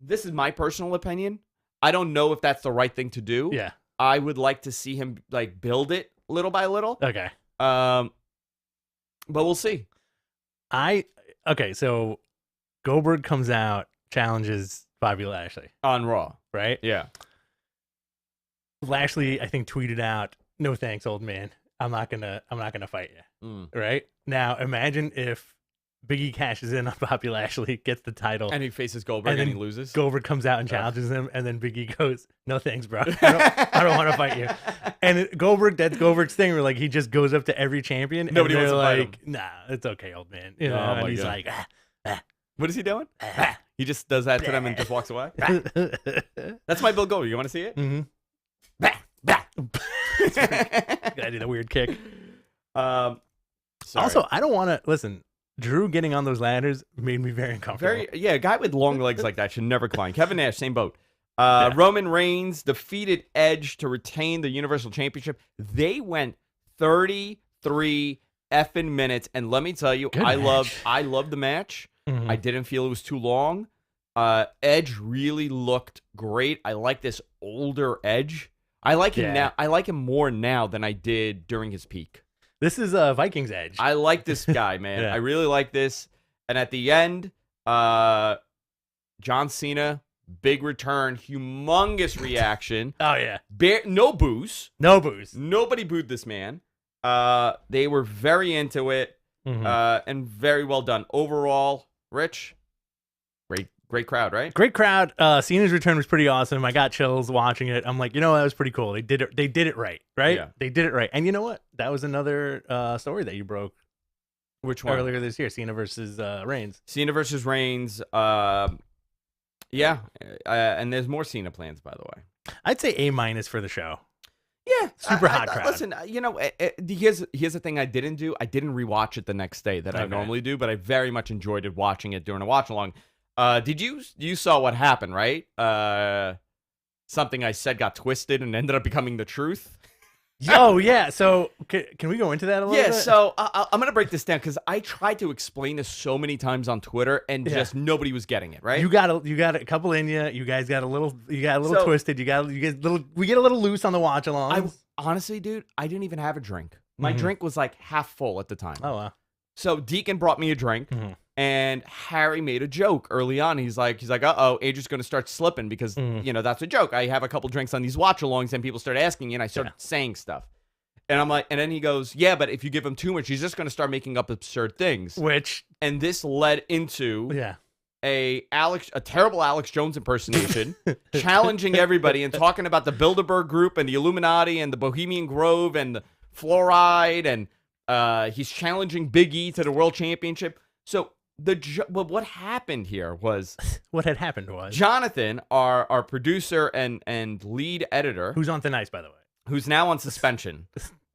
This is my personal opinion. I don't know if that's the right thing to do. Yeah. I would like to see him like build it little by little. Okay. But we'll see. So Goldberg comes out, challenges Bobby Lashley On Raw. right? Yeah. Lashley, I think, tweeted out, "No thanks, old man. I'm not gonna fight you." Right? Now, imagine if Big E cashes in on Bobby Lashley, gets the title, And he faces Goldberg and he loses. Goldberg comes out and challenges him, and then Big E goes, "No thanks, bro. I don't want to fight you." And that's Goldberg's thing, where like he just goes up to every champion. Nobody and wants to like, fight him. "Nah, it's okay, old man." You know, Oh and my he's God. like, What is he doing? He just does that to them and just walks away. That's my Bill Goldberg. You want to see it? Mm-hmm. I did a weird kick. Sorry. Also, I don't want to listen. Drew getting on those ladders made me very uncomfortable. A guy with long legs like that should never climb. Kevin Nash, same boat. Roman Reigns defeated Edge to retain the Universal Championship. They went 33 effing minutes, and let me tell you, I loved the match. Mm-hmm. I didn't feel it was too long. Edge really looked great. I like this older Edge. I like him now. I like him more now than I did during his peak. This is Vikings Edge. I like this guy, man. Yeah. I really like this. And at the end, John Cena, big return, humongous reaction. Oh yeah, No boos. no booze. Nobody booed this man. They were very into it, and very well done overall. Rich, great crowd, right? Great crowd. Cena's return was pretty awesome. I got chills watching it. I'm like, that was pretty cool. They did it right? Yeah. They did it right. And you know what? That was another story that you broke Which one? earlier this year. Cena versus Reigns. Cena versus Reigns. Yeah, and there's more Cena plans, by the way. I'd say A- for the show. Yeah, Super hot crowd. Listen, here's the thing I didn't do. I didn't rewatch it the next day that I normally do, but I very much enjoyed it watching it during a watch along. Did you saw what happened, right? Something I said got twisted and ended up becoming the truth. Oh yeah. So can we go into that a little bit? Yeah. So I'm gonna break this down because I tried to explain this so many times on Twitter and just nobody was getting it. Right. You got a couple in you. You guys got a little twisted. We get a little loose on the watch along. Honestly, dude, I didn't even have a drink. My drink was like half full at the time. Oh wow. So Deacon brought me a drink, and Harry made a joke early on. He's like, uh-oh, Adrian's going to start slipping because, that's a joke. I have a couple drinks on these watch-alongs, and people start asking me, and I start saying stuff. And I'm like, and then he goes, yeah, but if you give him too much, he's just going to start making up absurd things. And this led into a terrible Alex Jones impersonation, challenging everybody and talking about the Bilderberg Group and the Illuminati and the Bohemian Grove and the fluoride, and he's challenging Big E to the World Championship. So what happened here was what had happened was Jonathan, our producer and lead editor, who's on thin ice, by the way, who's now on suspension.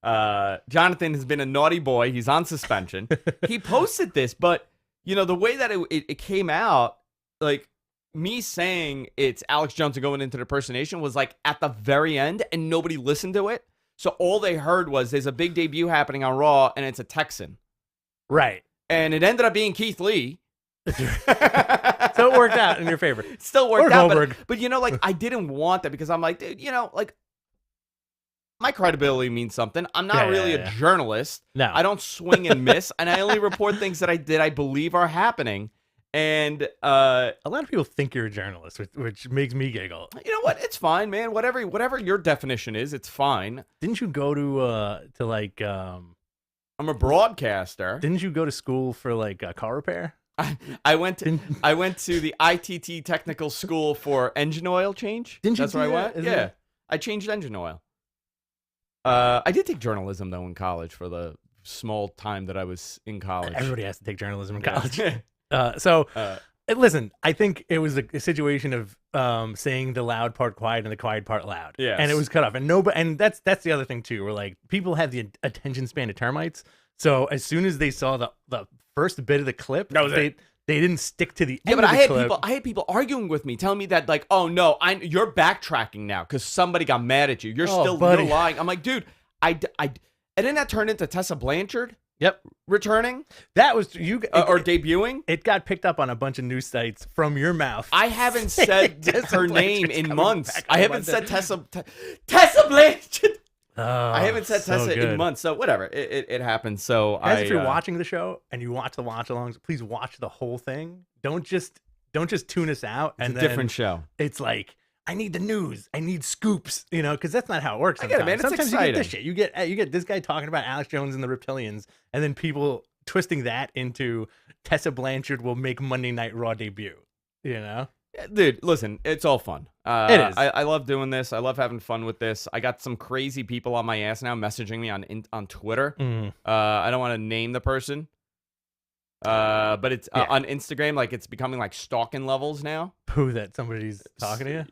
Jonathan has been a naughty boy. He's on suspension. He posted this, but the way that it came out, like me saying it's Alex Jones going into the impersonation was like at the very end, and nobody listened to it. So all they heard was there's a big debut happening on Raw, and it's a Texan. Right. And it ended up being Keith Lee. So it worked out in your favor. It still worked out. But I didn't want that because I'm like, dude, my credibility means something. I'm not really a journalist. No. I don't swing and miss. And I only report things that I believe are happening. And a lot of people think you're a journalist, which makes me giggle. You know what? It's fine, man. Whatever your definition is, it's fine. Didn't you go to like? I'm a broadcaster. Didn't you go to school for like car repair? I went to the ITT Technical School for engine oil change. That's where I went. Yeah, I changed engine oil. I did take journalism though in college for the small time that I was in college. Everybody has to take journalism in college. Listen, I think it was a situation of saying the loud part quiet and the quiet part loud. Yeah. And it was cut off. And that's the other thing too, where like people have the attention span of termites. So as soon as they saw the first bit of the clip, they didn't stick to the end of the clip. I had people arguing with me, telling me that like, oh no, you're backtracking now because somebody got mad at you. You're lying. I'm like, dude, and then that turned into Tessa Blanchard Yep. returning. That was you or debuting. It got picked up on a bunch of news sites from your mouth. I haven't said her name in months. I haven't said Tessa Blanchard. I haven't said Tessa in months. So whatever, it happens. So guys, if you're watching the show and you watch the watch-alongs, please watch the whole thing. Don't just tune us out. It's a different show. It's like, I need the news. I need scoops, because that's not how it works. I get it, man. It's sometimes exciting. You get this shit. You get this guy talking about Alex Jones and the Reptilians, and then people twisting that into Tessa Blanchard will make Monday Night Raw debut. Yeah, dude, listen, it's all fun. It is. I love doing this. I love having fun with this. I got some crazy people on my ass now messaging me on Twitter. I don't want to name the person. But it's on Instagram, like it's becoming like stalking levels now. Who that somebody's talking to you?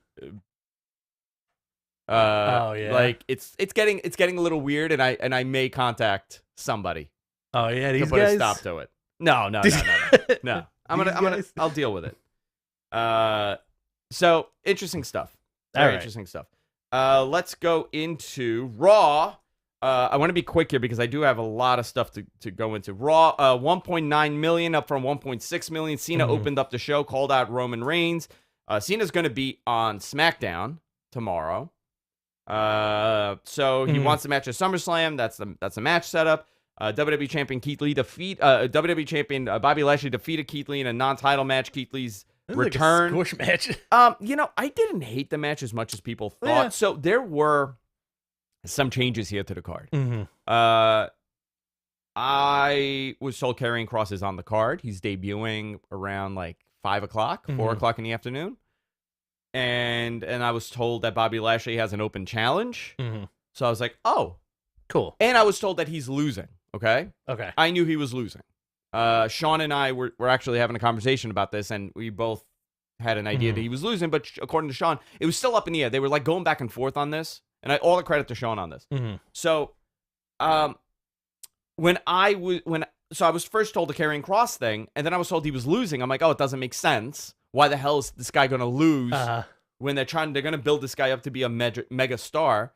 Like it's getting a little weird, and I may contact somebody. Oh yeah, these to put guys. a stop to it. No. I'll deal with it. So interesting stuff. Very interesting stuff. Let's go into Raw. I want to be quick here because I do have a lot of stuff to go into. Raw, 1.9 million up from 1.6 million. Cena opened up the show, called out Roman Reigns. Cena's going to be on SmackDown tomorrow. So he wants the match at SummerSlam. That's the match setup. WWE Champion Keith Lee WWE Champion Bobby Lashley defeated Keith Lee in a non-title match. Keith Lee's return. Like a squish match. I didn't hate the match as much as people thought. Yeah. So there were some changes here to the card. I was told Karrion Kross is on the card. He's debuting around like 5 o'clock, 4 o'clock in the afternoon. And I was told that Bobby Lashley has an open challenge. So I was like, oh, cool. And I was told that he's losing. Okay. I knew he was losing. Sean and I were actually having a conversation about this, and we both had an idea that he was losing. But according to Sean, it was still up in the air. They were like going back and forth on this. And all the credit to Sean on this. So, when I was first told the Karrion Kross thing, and then I was told he was losing. I'm like, oh, it doesn't make sense. Why the hell is this guy going to lose when they're going to build this guy up to be a mega star?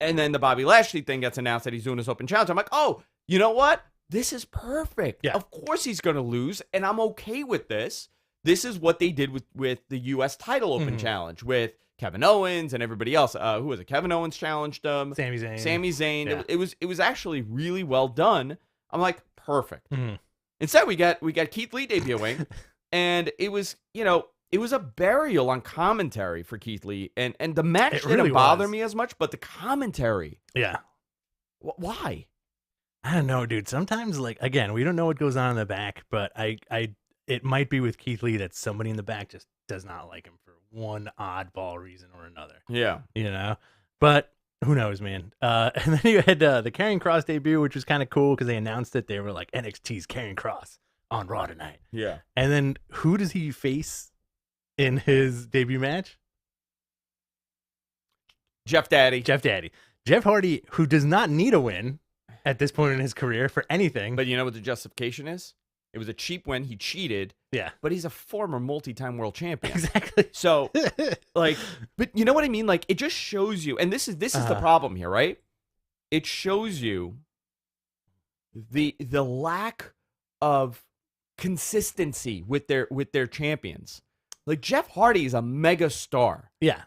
And then the Bobby Lashley thing gets announced that he's doing his open challenge. I'm like, oh, you know what? This is perfect. Yeah. Of course he's going to lose, and I'm okay with this. This is what they did with the U.S. title open challenge with Kevin Owens and everybody else. Who was it? Kevin Owens challenged Sami Zayn. Yeah. It was actually really well done. I'm like, perfect. Instead, we got Keith Lee debuting, and it was a burial on commentary for Keith Lee, and the match didn't bother me as much, but the commentary. Yeah. Why? I don't know, dude. Sometimes, like, again, we don't know what goes on in the back, but it might be with Keith Lee that somebody in the back just does not like him for one oddball reason or another. Yeah. But who knows, man. And then you had the Karrion Kross debut, which was kind of cool because they announced it. They were like, NXT's Karrion Kross on Raw tonight. Yeah. And then who does he face in his debut match? Jeff Daddy. Jeff Hardy, who does not need a win at this point in his career for anything. But you know what the justification is? It was a cheap win. He cheated. Yeah. But he's a former multi-time world champion. Exactly. So, like, but you know what I mean? Like, it just shows you, and this is the problem here, right? It shows you the lack of consistency with their champions. Like, Jeff Hardy is a mega star. Yeah.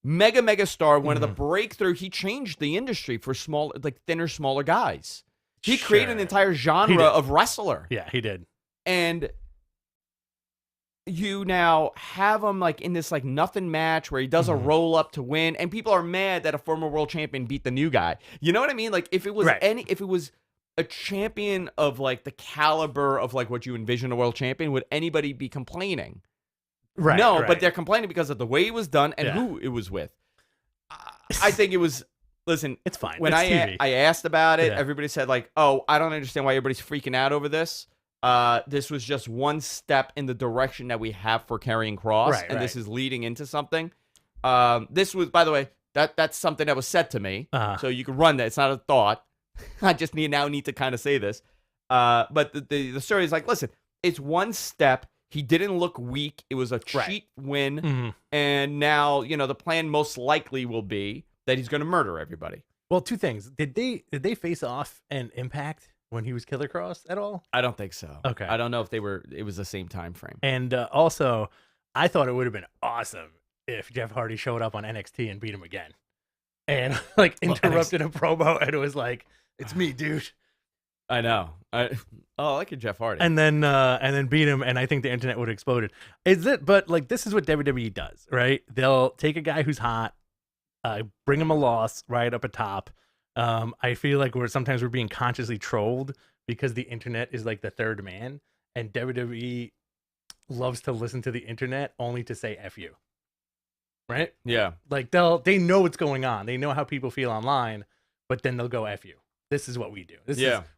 Mega star. One of the breakthrough. He changed the industry for thinner, smaller guys. He created an entire genre of wrestler. Yeah, he did. And you now have him like in this like nothing match where he does a roll up to win, and people are mad that a former world champion beat the new guy. You know what I mean? Like if it was if it was a champion of like the caliber of like what you envision a world champion, would anybody be complaining? Right. No, but they're complaining because of the way it was done and who it was with. I think it was. Listen, it's fine. When I asked about it, everybody said like, "Oh, I don't understand why everybody's freaking out over this." This was just one step in the direction that we have for Karrion Kross, and this is leading into something. This was, by the way, that's something that was said to me, so you can run that. It's not a thought. I just need to kind of say this. But the story is like, listen, it's one step. He didn't look weak. It was a cheap win, and now the plan most likely will be that he's going to murder everybody. Well, two things. Did they face off and Impact when he was Killer Cross at all? I don't think so. Okay. I don't know if it was the same time frame. And also, I thought it would have been awesome if Jeff Hardy showed up on NXT and beat him again. And like interrupted a promo and it was like, it's me, dude. I know. I like a Jeff Hardy. And then beat him, and I think the internet would have exploded. But like this is what WWE does, right? They'll take a guy who's hot, bring him a loss right up atop. I feel like sometimes we're being consciously trolled because the internet is like the third man, and WWE loves to listen to the internet only to say F you. Right? Yeah. Like they know what's going on. They know how people feel online, but then they'll go F you. This is what we do.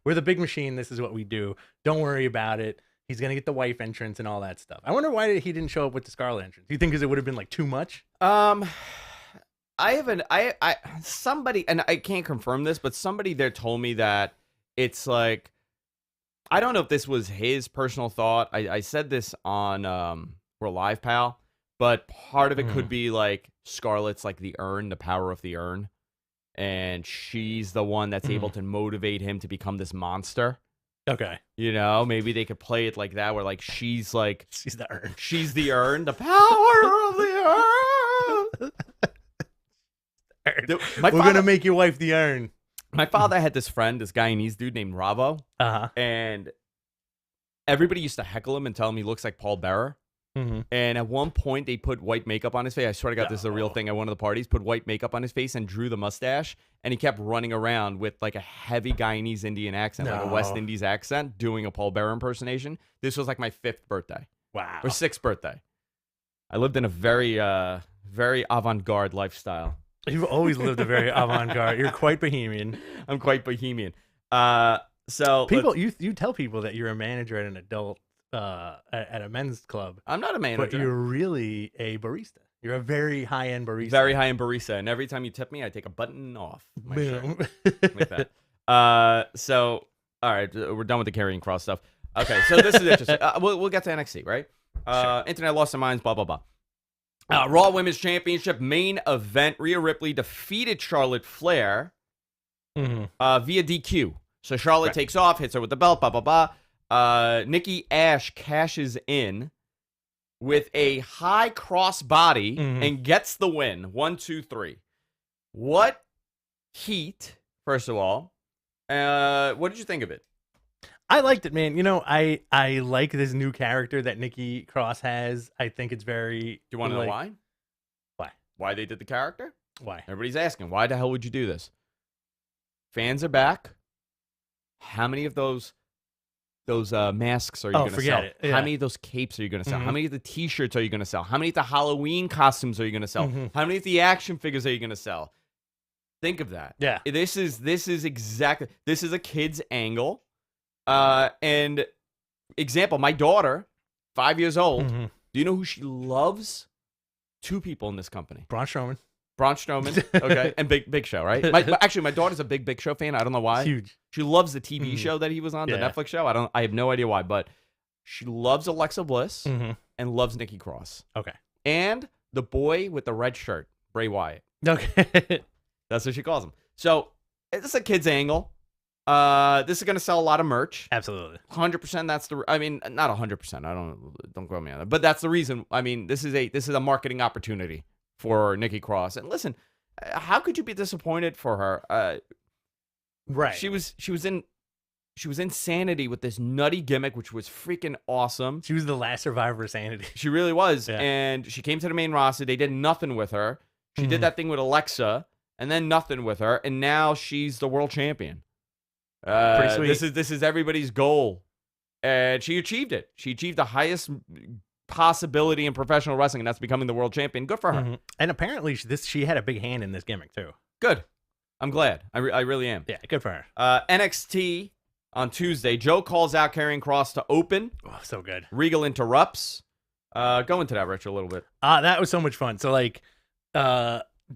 We're the big machine. This is what we do. Don't worry about it. He's gonna get the wife entrance and all that stuff. I wonder why he didn't show up with the Scarlet entrance. Do you think because it would have been like too much? Somebody, and I can't confirm this, but somebody there told me that it's like, I don't know if this was his personal thought. I said this on We're Live, Pal, but part of it could be like Scarlett's like the urn, the power of the urn, and she's the one that's able to motivate him to become this monster. Okay. You know, maybe they could play it like that, where like she's the urn. She's the urn, the power of the urn. We're gonna make your wife the urn. My father had this Guyanese dude named Ravo, and everybody used to heckle him and tell him he looks like Paul Bearer. And at one point, they put white makeup on his face. I swear to God, this is a real thing. At one of the parties, put white makeup on his face and drew the mustache, and he kept running around with like a heavy Guyanese Indian accent, like a West Indies accent, doing a Paul Bearer impersonation. This was like my 5th birthday. Wow. Or 6th birthday. I lived in a very, very avant-garde lifestyle. You've always lived a very avant-garde. You're quite bohemian. I'm quite bohemian. So people, you tell people that you're a manager at an adult at a men's club. I'm not a manager, but you're really a barista. You're a very high-end barista. Very high-end barista, and every time you tip me, I take a button off my shirt like that. So all right, we're done with the Karrion Kross stuff. Okay, so this is interesting. We'll get to NXT, right? Sure. Internet lost their minds. Blah blah blah. Raw Women's Championship main event. Rhea Ripley defeated Charlotte Flair via DQ. So Charlotte takes off, hits her with the belt, blah, blah, blah. Nikki Ash cashes in with a high cross body and gets the win. 1, 2, 3. What heat, first of all. What did you think of it? I liked it, man. You know, I like this new character that Nikki Cross has. I think it's very... Do you want to know why? Why? Why they did the character? Why? Everybody's asking, why the hell would you do this? Fans are back. How many of those masks are you going to sell? Yeah. How many of those capes are you going to sell? How many of the T-shirts are you going to sell? How many of the Halloween costumes are you going to sell? How many of the action figures are you going to sell? Think of that. Yeah. This is a kid's angle. And example, my daughter, 5 years old. Do you know who she loves? 2 people in this company. Braun Strowman, okay, and Big Show, right? Actually, my daughter's a big Show fan. I don't know why. It's huge. She loves the TV show that he was on, the Netflix show. I have no idea why, but she loves Alexa Bliss and loves Nikki Cross. Okay. And the boy with the red shirt, Bray Wyatt. Okay. That's what she calls him. So it's a kid's angle. This is going to sell a lot of merch. Absolutely. 100%. That's not 100%. Don't quote me on that. But that's the reason. I mean, this is a marketing opportunity for Nikki Cross. And listen, how could you be disappointed for her? Right. She was in Sanity with this nutty gimmick, which was freaking awesome. She was the last survivor of Sanity. She really was. Yeah. And she came to the main roster. They did nothing with her. She did that thing with Alexa, and then nothing with her. And now she's the world champion. Pretty sweet. This is everybody's goal, and she achieved it. She achieved the highest possibility in professional wrestling, and that's becoming the world champion. Good for her. And apparently, she had a big hand in this gimmick too. Good. I'm glad. I really am. Yeah, good for her. NXT on Tuesday. Joe calls out Karrion Kross to open. Oh, so good. Regal interrupts. Go into that, Rich, a little bit. That was so much fun. So like,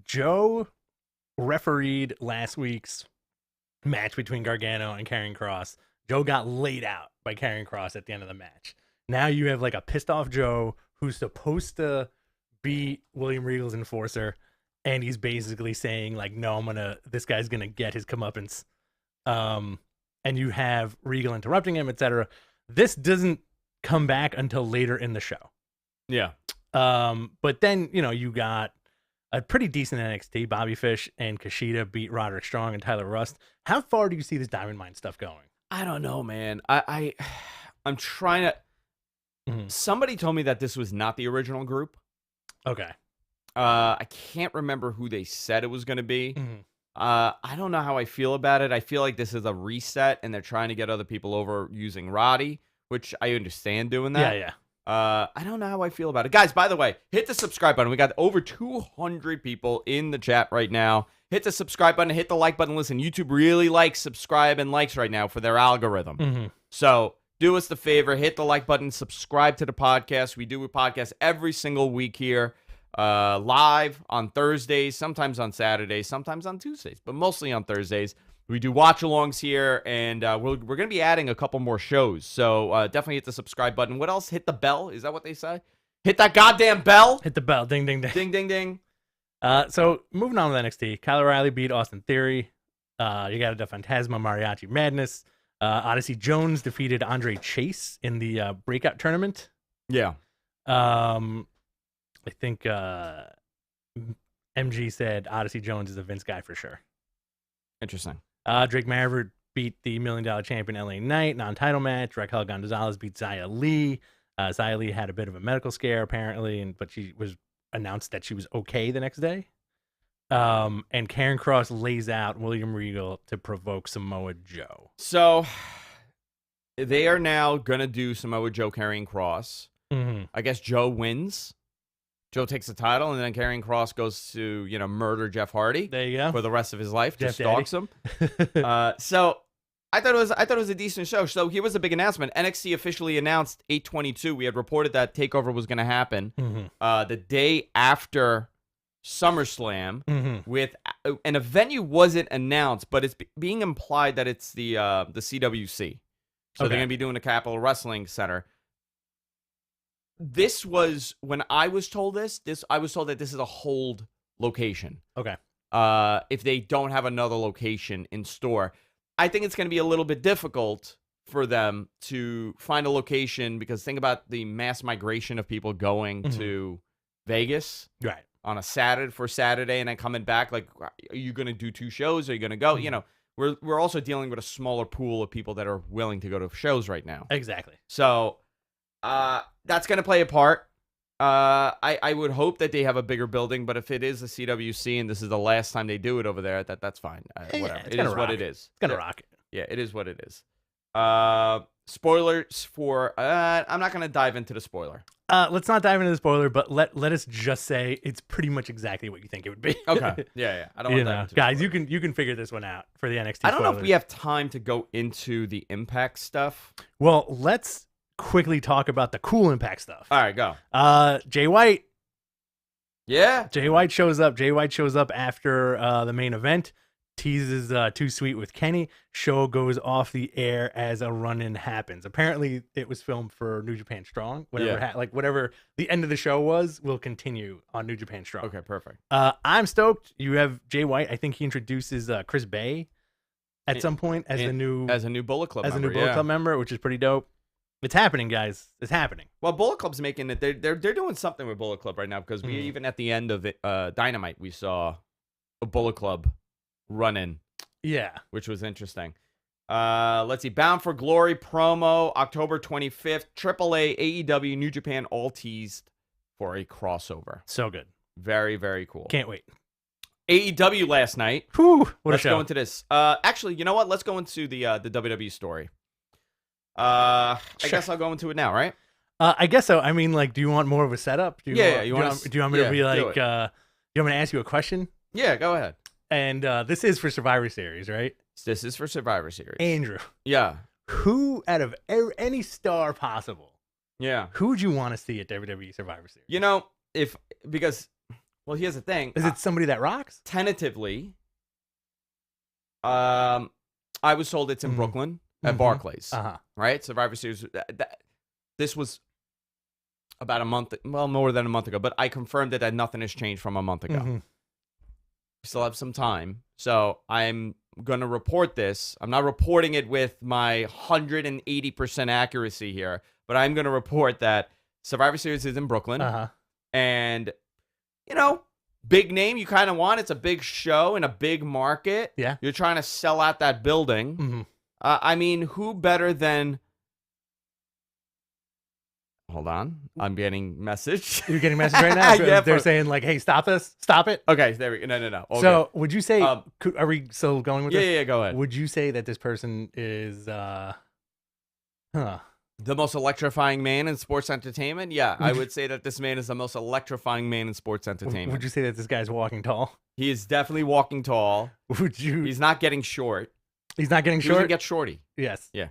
Joe refereed last week's match between Gargano and Karrion Kross. Joe got laid out by Karrion Kross at the end of the match. Now you have like a pissed off Joe who's supposed to be William Regal's enforcer, and he's basically saying like, no, this guy's gonna get his comeuppance. And and you have Regal interrupting him, etc. This doesn't come back until later in the show. Yeah. But then, you got a pretty decent NXT. Bobby Fish and Kushida beat Roderick Strong and Tyler Rust. How far do you see this Diamond Mine stuff going? I don't know, man. I'm trying to... Somebody told me that this was not the original group. Okay. I can't remember who they said it was going to be. I don't know how I feel about it. I feel like this is a reset, and they're trying to get other people over using Roddy, which I understand doing that. Yeah. I don't know how I feel about it. Guys, by the way, hit the subscribe button. We got over 200 people in the chat right now. Hit the subscribe button, hit the like button. Listen, YouTube really likes subscribe and likes right now for their algorithm. So do us the favor, hit the like button, subscribe to the podcast. We do a podcast every single week here, live on Thursdays, sometimes on Saturdays, sometimes on Tuesdays, but mostly on Thursdays. We do watch-alongs here, and we're going to be adding a couple more shows. So definitely hit the subscribe button. What else? Hit the bell. Is that what they say? Hit that goddamn bell. Hit the bell. Ding, ding, ding. Ding, ding, ding. So moving on with NXT, Kyle O'Reilly beat Austin Theory. You got a Phantasma Mariachi Madness. Odyssey Jones defeated Andre Chase in the breakout tournament. Yeah. I think MG said Odyssey Jones is a Vince guy for sure. Interesting. Drake Maverick beat the $1 Million champion LA Knight, non-title match. Raquel Gonzalez beat Xia Li. Xia Li had a bit of a medical scare apparently, but she was announced that she was okay the next day. And Karen Cross lays out William Regal to provoke Samoa Joe. So they are now going to do Samoa Joe carrying Cross. I guess Joe wins. Joe takes the title, and then Karrion Kross goes to, murder Jeff Hardy. There you go. For the rest of his life, Jeff just stalks him. So I thought it was a decent show. So here was a big announcement. NXT officially announced 8/22. We had reported that TakeOver was going to happen the day after SummerSlam. And a venue wasn't announced, but it's being implied that it's the CWC. So they're going to be doing the Capitol Wrestling Center. This was, when I was told I was told that this is a hold location. Okay. If they don't have another location in store, I think it's going to be a little bit difficult for them to find a location, because think about the mass migration of people going to Vegas on a Saturday and then coming back. Like, are you going to do 2 shows? Are you going to go? We're also dealing with a smaller pool of people that are willing to go to shows right now. Exactly. So that's going to play a part. I would hope that they have a bigger building, but if it is a CWC and this is the last time they do it over there, that's fine. Whatever. It is what it is. It's going to rock it. Yeah, it is what it is. Spoilers for... I'm not going to dive into the spoiler. Let's not dive into the spoiler, but let us just say it's pretty much exactly what you think it would be. Okay. Yeah. I don't want to dive into guys, you can figure this one out for the NXT I don't spoilers. know if we have time to go into the Impact stuff. Well, let's quickly talk about the cool Impact stuff. All right, go. Jay White. Yeah. Jay White shows up. Jay White shows up after the main event. Teases Too Sweet with Kenny. Show goes off the air as a run-in happens. Apparently, it was filmed for New Japan Strong. Whatever the end of the show was, will continue on New Japan Strong. Okay, perfect. I'm stoked. You have Jay White. I think he introduces Chris Bay at some point as a new Bullet Club Club member, which is pretty dope. It's happening, guys. It's happening. Well, Bullet Club's making it. They're doing something with Bullet Club right now, because we even at the end of it, Dynamite, we saw a Bullet Club run-in. Yeah, which was interesting. Let's see. Bound for Glory promo, October 25th. AAA, AEW, New Japan all teased for a crossover. So good. Very, very cool. Can't wait. AEW last night. Whew, Let's go into this. Actually, you know what? Let's go into the WWE story. I guess I'll go into it now, right? I guess so. I mean, like, do you want more of a setup? Do you want me to be like, do you want me to ask you a question? Yeah, go ahead. And this is for Survivor Series, right? This is for Survivor Series. Andrew. Yeah. Who, out of any star possible, who would you want to see at WWE Survivor Series? Here's the thing. Is it somebody that rocks? Tentatively, I was told it's in Brooklyn at Barclays. Right? Survivor Series. This was about a month, more than a month ago, but I confirmed that nothing has changed from a month ago. We still have some time. So I'm going to report this. I'm not reporting it with my 180% accuracy here, but I'm going to report that Survivor Series is in Brooklyn. And, big name you kind of want. It's a big show in a big market. Yeah. You're trying to sell out that building. I mean, who better than... Hold on. I'm getting message. You're getting message right now? Yeah, they're saying like, hey, stop this. Stop it. Okay, there we go. No. Okay. So would you say, are we still going with this? Yeah, go ahead. Would you say that this person is, the most electrifying man in sports entertainment? Yeah, I would say that this man is the most electrifying man in sports entertainment. Would you say that this guy's walking tall? He is definitely walking tall. He's not getting short. He's not getting short? He doesn't get shorty. Yes. Yeah.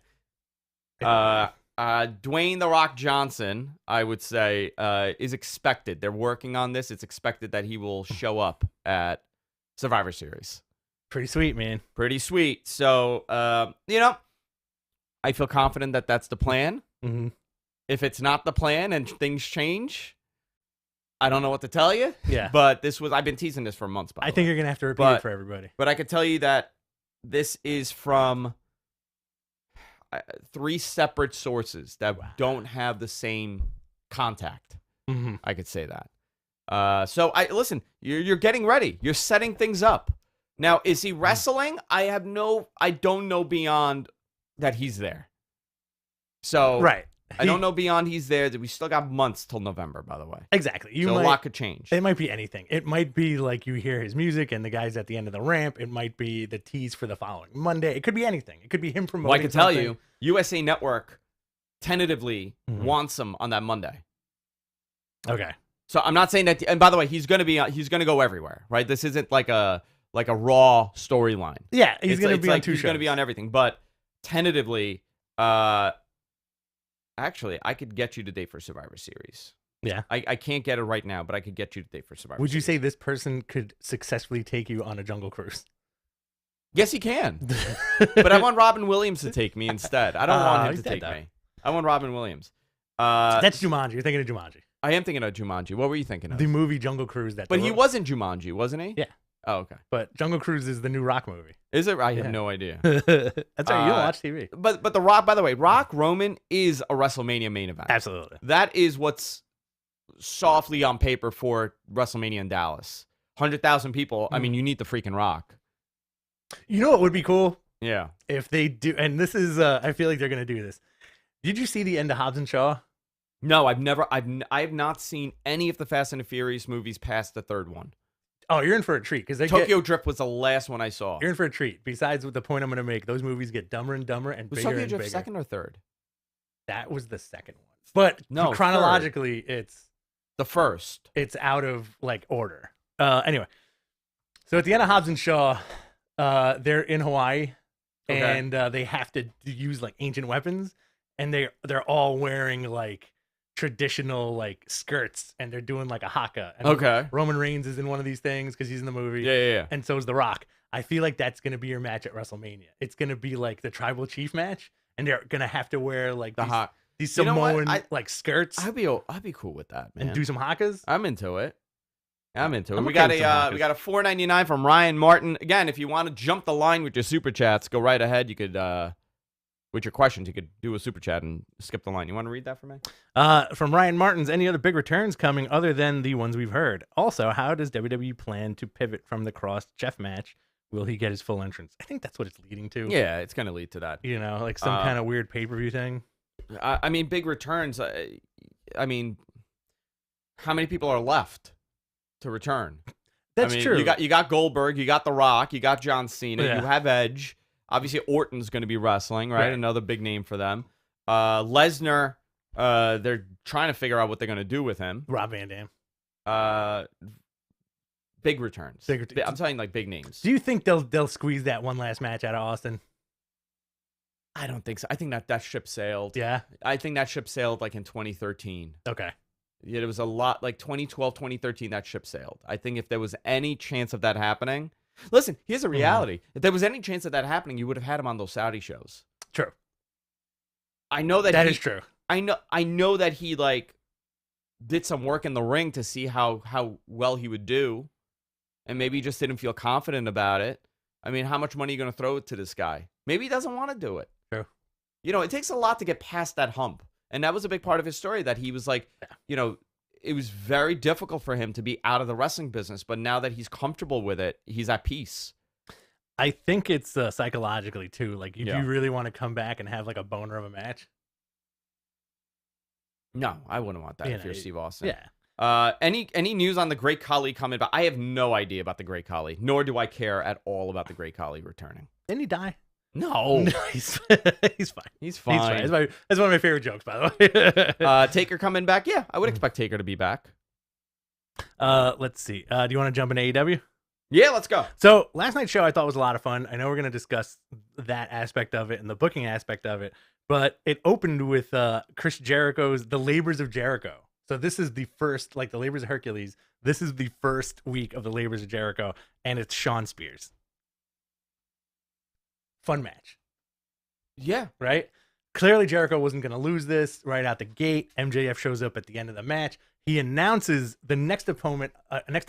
Dwayne The Rock Johnson, I would say, is expected. They're working on this. It's expected that he will show up at Survivor Series. Pretty sweet, man. Pretty sweet. So, I feel confident that that's the plan. If it's not the plan and things change, I don't know what to tell you. Yeah. But I've been teasing this for months, by the way. I think you're going to have to repeat it for everybody. But I could tell you that this is from 3 separate sources that don't have the same contact. I could say that. So listen, you're getting ready. You're setting things up. Now, is he wrestling? I don't know beyond that he's there. So right. I don't know beyond he's there. That we still got months till November, by the way. Exactly. So a lot could change. It might be anything. It might be like you hear his music and the guy's at the end of the ramp. It might be the tease for the following Monday. It could be anything. It could be him promoting. Well, I can tell you, USA Network tentatively wants him on that Monday. Okay. So I'm not saying that. And by the way, he's going to go everywhere, right? This isn't like a Raw storyline. Yeah, he's going to be on 2 shows. He's going to be on everything, but tentatively, actually, I could get you the date for Survivor Series. Yeah. I can't get it right now, but I could get you the date for Survivor Series. Would you say this person could successfully take you on a Jungle Cruise? Yes, he can. But I want Robin Williams to take me instead. I don't want him to take me. I want Robin Williams. That's Jumanji. You're thinking of Jumanji. I am thinking of Jumanji. What were you thinking of? The movie Jungle Cruise. But he was in Jumanji, wasn't he? Yeah. Oh, okay. But Jungle Cruise is the new Rock movie. Is it? I have no idea. That's right. You don't watch TV. But the Rock, by the way, Rock Roman is a WrestleMania main event. Absolutely. That is what's softly on paper for WrestleMania in Dallas. 100,000 people. I mean, you need the freaking Rock. You know what would be cool? Yeah. If they do, and this is, I feel like they're going to do this. Did you see the end of Hobbs and Shaw? No, I've not seen any of the Fast and the Furious movies past the 3rd one. Oh, you're in for a treat because Tokyo Drift was the last one I saw. You're in for a treat. Besides, with the point I'm going to make, those movies get dumber and dumber and was bigger Tokyo and Drift bigger. 2nd or 3rd? That was the 2nd one, but no, chronologically, 3rd. It's the 1st. It's out of order. Anyway, so at the end of Hobbs and Shaw, they're in Hawaii, and they have to use ancient weapons, and they're all wearing traditional skirts, and they're doing a haka. And Roman Reigns is in one of these things because he's in the movie. Yeah. And so is The Rock. I feel like that's gonna be your match at WrestleMania. It's gonna be the Tribal Chief match, and they're gonna have to wear these Samoan skirts. I'd be cool with that, man. And do some hakas. I'm into it. We got a $4.99 from Ryan Martin. Again, if you want to jump the line with your super chats, go right ahead. You could with your questions, you could do a super chat and skip the line. You want to read that for me? From Ryan Martins, any other big returns coming other than the ones we've heard? Also, how does WWE plan to pivot from the Cross Jeff match? Will he get his full entrance? I think that's what it's leading to. Yeah, it's going to lead to that. Some kind of weird pay-per-view thing. I mean, big returns. I mean, how many people are left to return? That's true. You got Goldberg, you got The Rock, you got John Cena, Yeah. you have Edge. Obviously, Orton's going to be wrestling, right? Another big name for them. Lesnar, they're trying to figure out what they're going to do with him. Rob Van Dam. Big returns. I'm talking big names. Do you think they'll squeeze that one last match out of Austin? I don't think so. I think that ship sailed. Yeah. I think that ship sailed in 2013. Okay. Yeah, it was a lot 2012, 2013, that ship sailed. I think if there was any chance of that happening... Listen, here's a reality. If there was any chance of that happening, you would have had him on those Saudi shows. True. I know that is true. I know that he did some work in the ring to see how well he would do, and maybe he just didn't feel confident about it. I mean, how much money are you going to throw to this guy? Maybe he doesn't want to do it. True. You know, it takes a lot to get past that hump. And that was a big part of his story, that he was like, you know, it was very difficult for him to be out of the wrestling business. But now that he's comfortable with it, he's at peace. I think it's psychologically, too. Like, do you really want to come back and have, like, a boner of a match? No, I wouldn't want that if you're Steve Austin. Yeah. Any news on the Great Khali coming back? I have no idea about the Great Khali, nor do I care at all about the Great Khali returning. Didn't he die? No. He's fine. He's fine. That's one of my favorite jokes, by the way. Taker coming back? Yeah, I would expect Taker to be back. Let's see. Do you want to jump into AEW? Yeah, let's go. So last night's show I thought was a lot of fun. I know we're going to discuss that aspect of it and the booking aspect of it, but it opened with Chris Jericho's The Labors of Jericho. So this is the first, like the Labors of Hercules, this is the first week of the Labors of Jericho, and it's Shawn Spears. Fun match. Yeah. Right? Clearly Jericho wasn't going to lose this right out the gate. MJF shows up at the end of the match. He announces the next opponent on next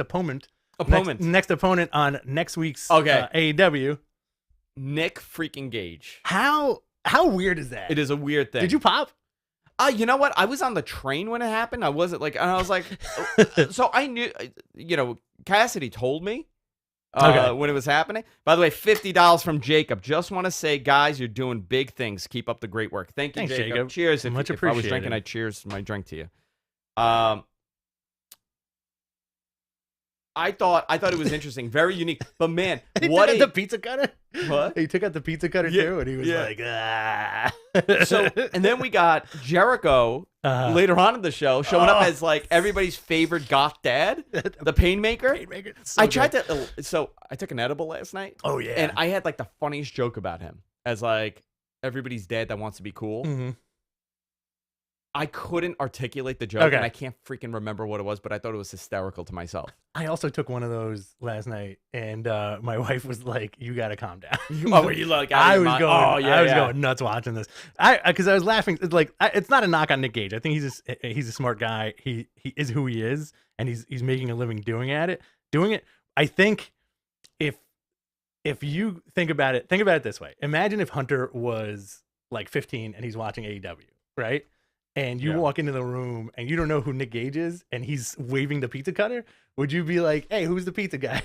week's AEW. Nick freaking Gage. How weird is that? It is a weird thing. Did you pop? You know what? I was on the train when it happened. I wasn't like, and I was like, so I knew, you know, Cassidy told me when it was happening. By the way, $50 from Jacob. Just want to say, guys, you're doing big things. Keep up the great work. Thanks, Jacob. Cheers. Much if I was drinking, I cheers my drink to you. I thought it was interesting, very unique. But man, what the pizza cutter? What? He took out the pizza cutter too, and he was like, ah. So, and then we got Jericho later on in the show showing up as like everybody's favorite goth dad, the Painmaker. So I took an edible last night. Oh yeah, and I had like the funniest joke about him as like everybody's dad that wants to be cool. Mm-hmm. I couldn't articulate the joke, and I can't freaking remember what it was, but I thought it was hysterical to myself. I also took one of those last night, and my wife was like, "You got to calm down." Were you like? I was going nuts watching this. Because I was laughing. It's like it's not a knock on Nick Gage. I think he's a smart guy. He is who he is, and he's making a living doing it. I think if you think about it this way. Imagine if Hunter was like 15 and he's watching AEW, right? And you walk into the room and you don't know who Nick Gage is, and he's waving the pizza cutter. Would you be like, "Hey, who's the pizza guy?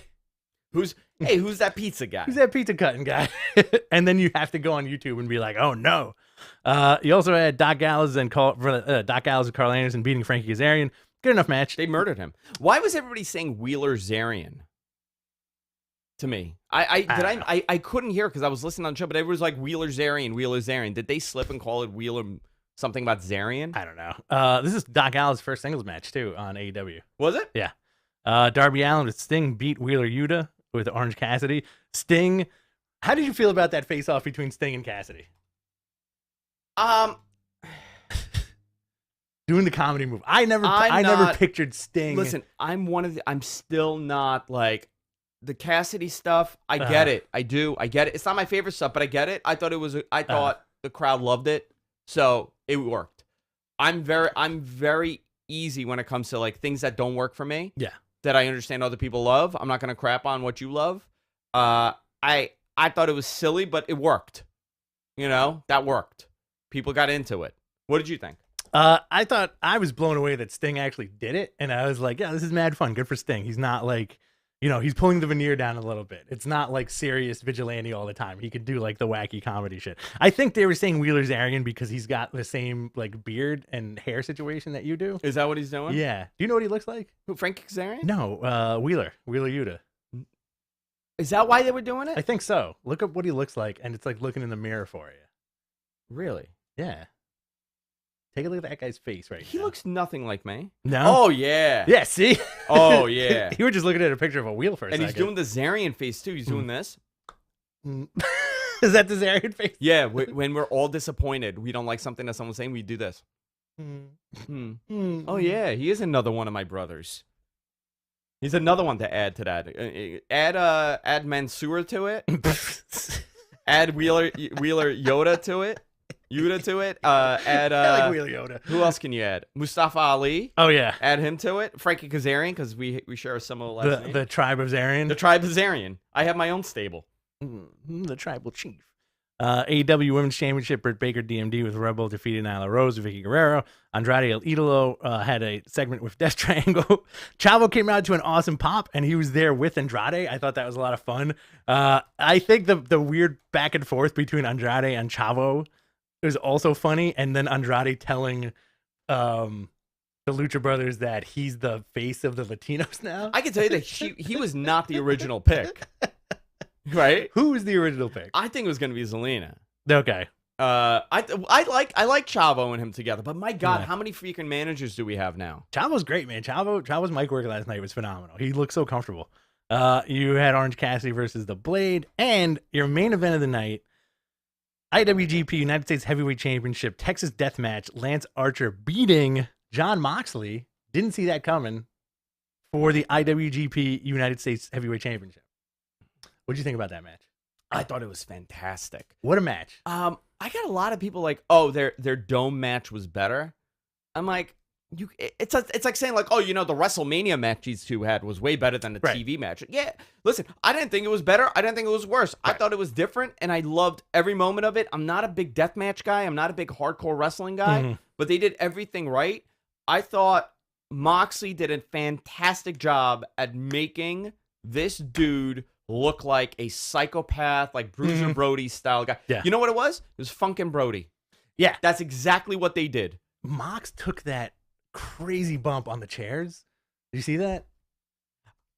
Who's that pizza guy? Who's that pizza cutting guy?" And then you have to go on YouTube and be like, "Oh no." You also had Doc Gallows and Carl Anderson beating Frankie Kazarian. Good enough match. They murdered him. Why was everybody saying Wheeler Zarian? To me, I couldn't hear because I was listening on the show, but everybody was like Wheeler Zarian. Did they slip and call it Wheeler? Something about Zarian? I don't know. This is Doc Gallows' first singles match, too, on AEW. Was it? Yeah. Darby Allin with Sting beat Wheeler Yuta with Orange Cassidy. Sting, how did you feel about that face-off between Sting and Cassidy? Doing the comedy move. I never pictured Sting. Listen, I'm still not like the Cassidy stuff. I get it. I do. I get it. It's not my favorite stuff, but I get it. I thought the crowd loved it. So it worked. I'm very easy when it comes to like things that don't work for me. Yeah. That I understand other people love. I'm not gonna crap on what you love. I thought it was silly, but it worked. You know, that worked. People got into it. What did you think? I thought I was blown away that Sting actually did it, and I was like, yeah, this is mad fun. Good for Sting. He's not like, you know, he's pulling the veneer down a little bit. It's not like serious vigilante all the time. He could do like the wacky comedy shit. I think they were saying Wheeler Zarian because he's got the same like beard and hair situation that you do. Is that what he's doing? Yeah. Do you know what he looks like? Who, Frankie Kazarian? No, Wheeler Yuta. Is that why they were doing it? I think so. Look up what he looks like, and it's like looking in the mirror for you. Really? Yeah. Take a look at that guy's face right now. He looks nothing like me. No? Oh, yeah. Yeah, see? Oh, yeah. You were just looking at a picture of a wheel for a second. And he's doing the Zarian face, too. He's doing this. Is that the Zarian face? Yeah, when we're all disappointed, we don't like something that someone's saying, we do this. Oh, yeah. He is another one of my brothers. He's another one to add to that. Add Mansoor to it. Add Wheeler Yoda to it. Add I like Wheeler Yoda. Who else can you add? Mustafa Ali. Oh yeah. Add him to it. Frankie Kazarian, because we share a similar last name. The tribe of Zarian. The tribe of Zarian. I have my own stable. the tribal chief. AEW Women's Championship, Britt Baker DMD with Rebel defeated Nyla Rose and Vicky Guerrero. Andrade El Idolo had a segment with Death Triangle. Chavo came out to an awesome pop, and he was there with Andrade. I thought that was a lot of fun. I think the weird back and forth between Andrade and Chavo is also funny, and then Andrade telling the Lucha Brothers that he's the face of the Latinos now. I can tell you that he was not the original pick. Right? Who was the original pick? I think it was going to be Zelina. Okay. I like Chavo and him together, but my God, how many freaking managers do we have now? Chavo's great, man. Chavo's mic work last night was phenomenal. He looked so comfortable. You had Orange Cassidy versus The Blade, and your main event of the night, IWGP United States Heavyweight Championship, Texas Death Match, Lance Archer beating Jon Moxley. Didn't see that coming for the IWGP United States Heavyweight Championship. What did you think about that match? I thought it was fantastic. What a match. I got a lot of people like, oh, their dome match was better. I'm like, it's like saying like, oh, the WrestleMania match these two had was way better than the TV match. Yeah, listen, I didn't think it was better. I didn't think it was worse. Right. I thought it was different, and I loved every moment of it. I'm not a big deathmatch guy. I'm not a big hardcore wrestling guy, but they did everything right. I thought Moxley did a fantastic job at making this dude look like a psychopath, like Bruiser Brody style guy. Yeah. You know what it was? It was Funkin' Brody. Yeah. That's exactly what they did. Mox took that crazy bump on the chairs. Did you see that?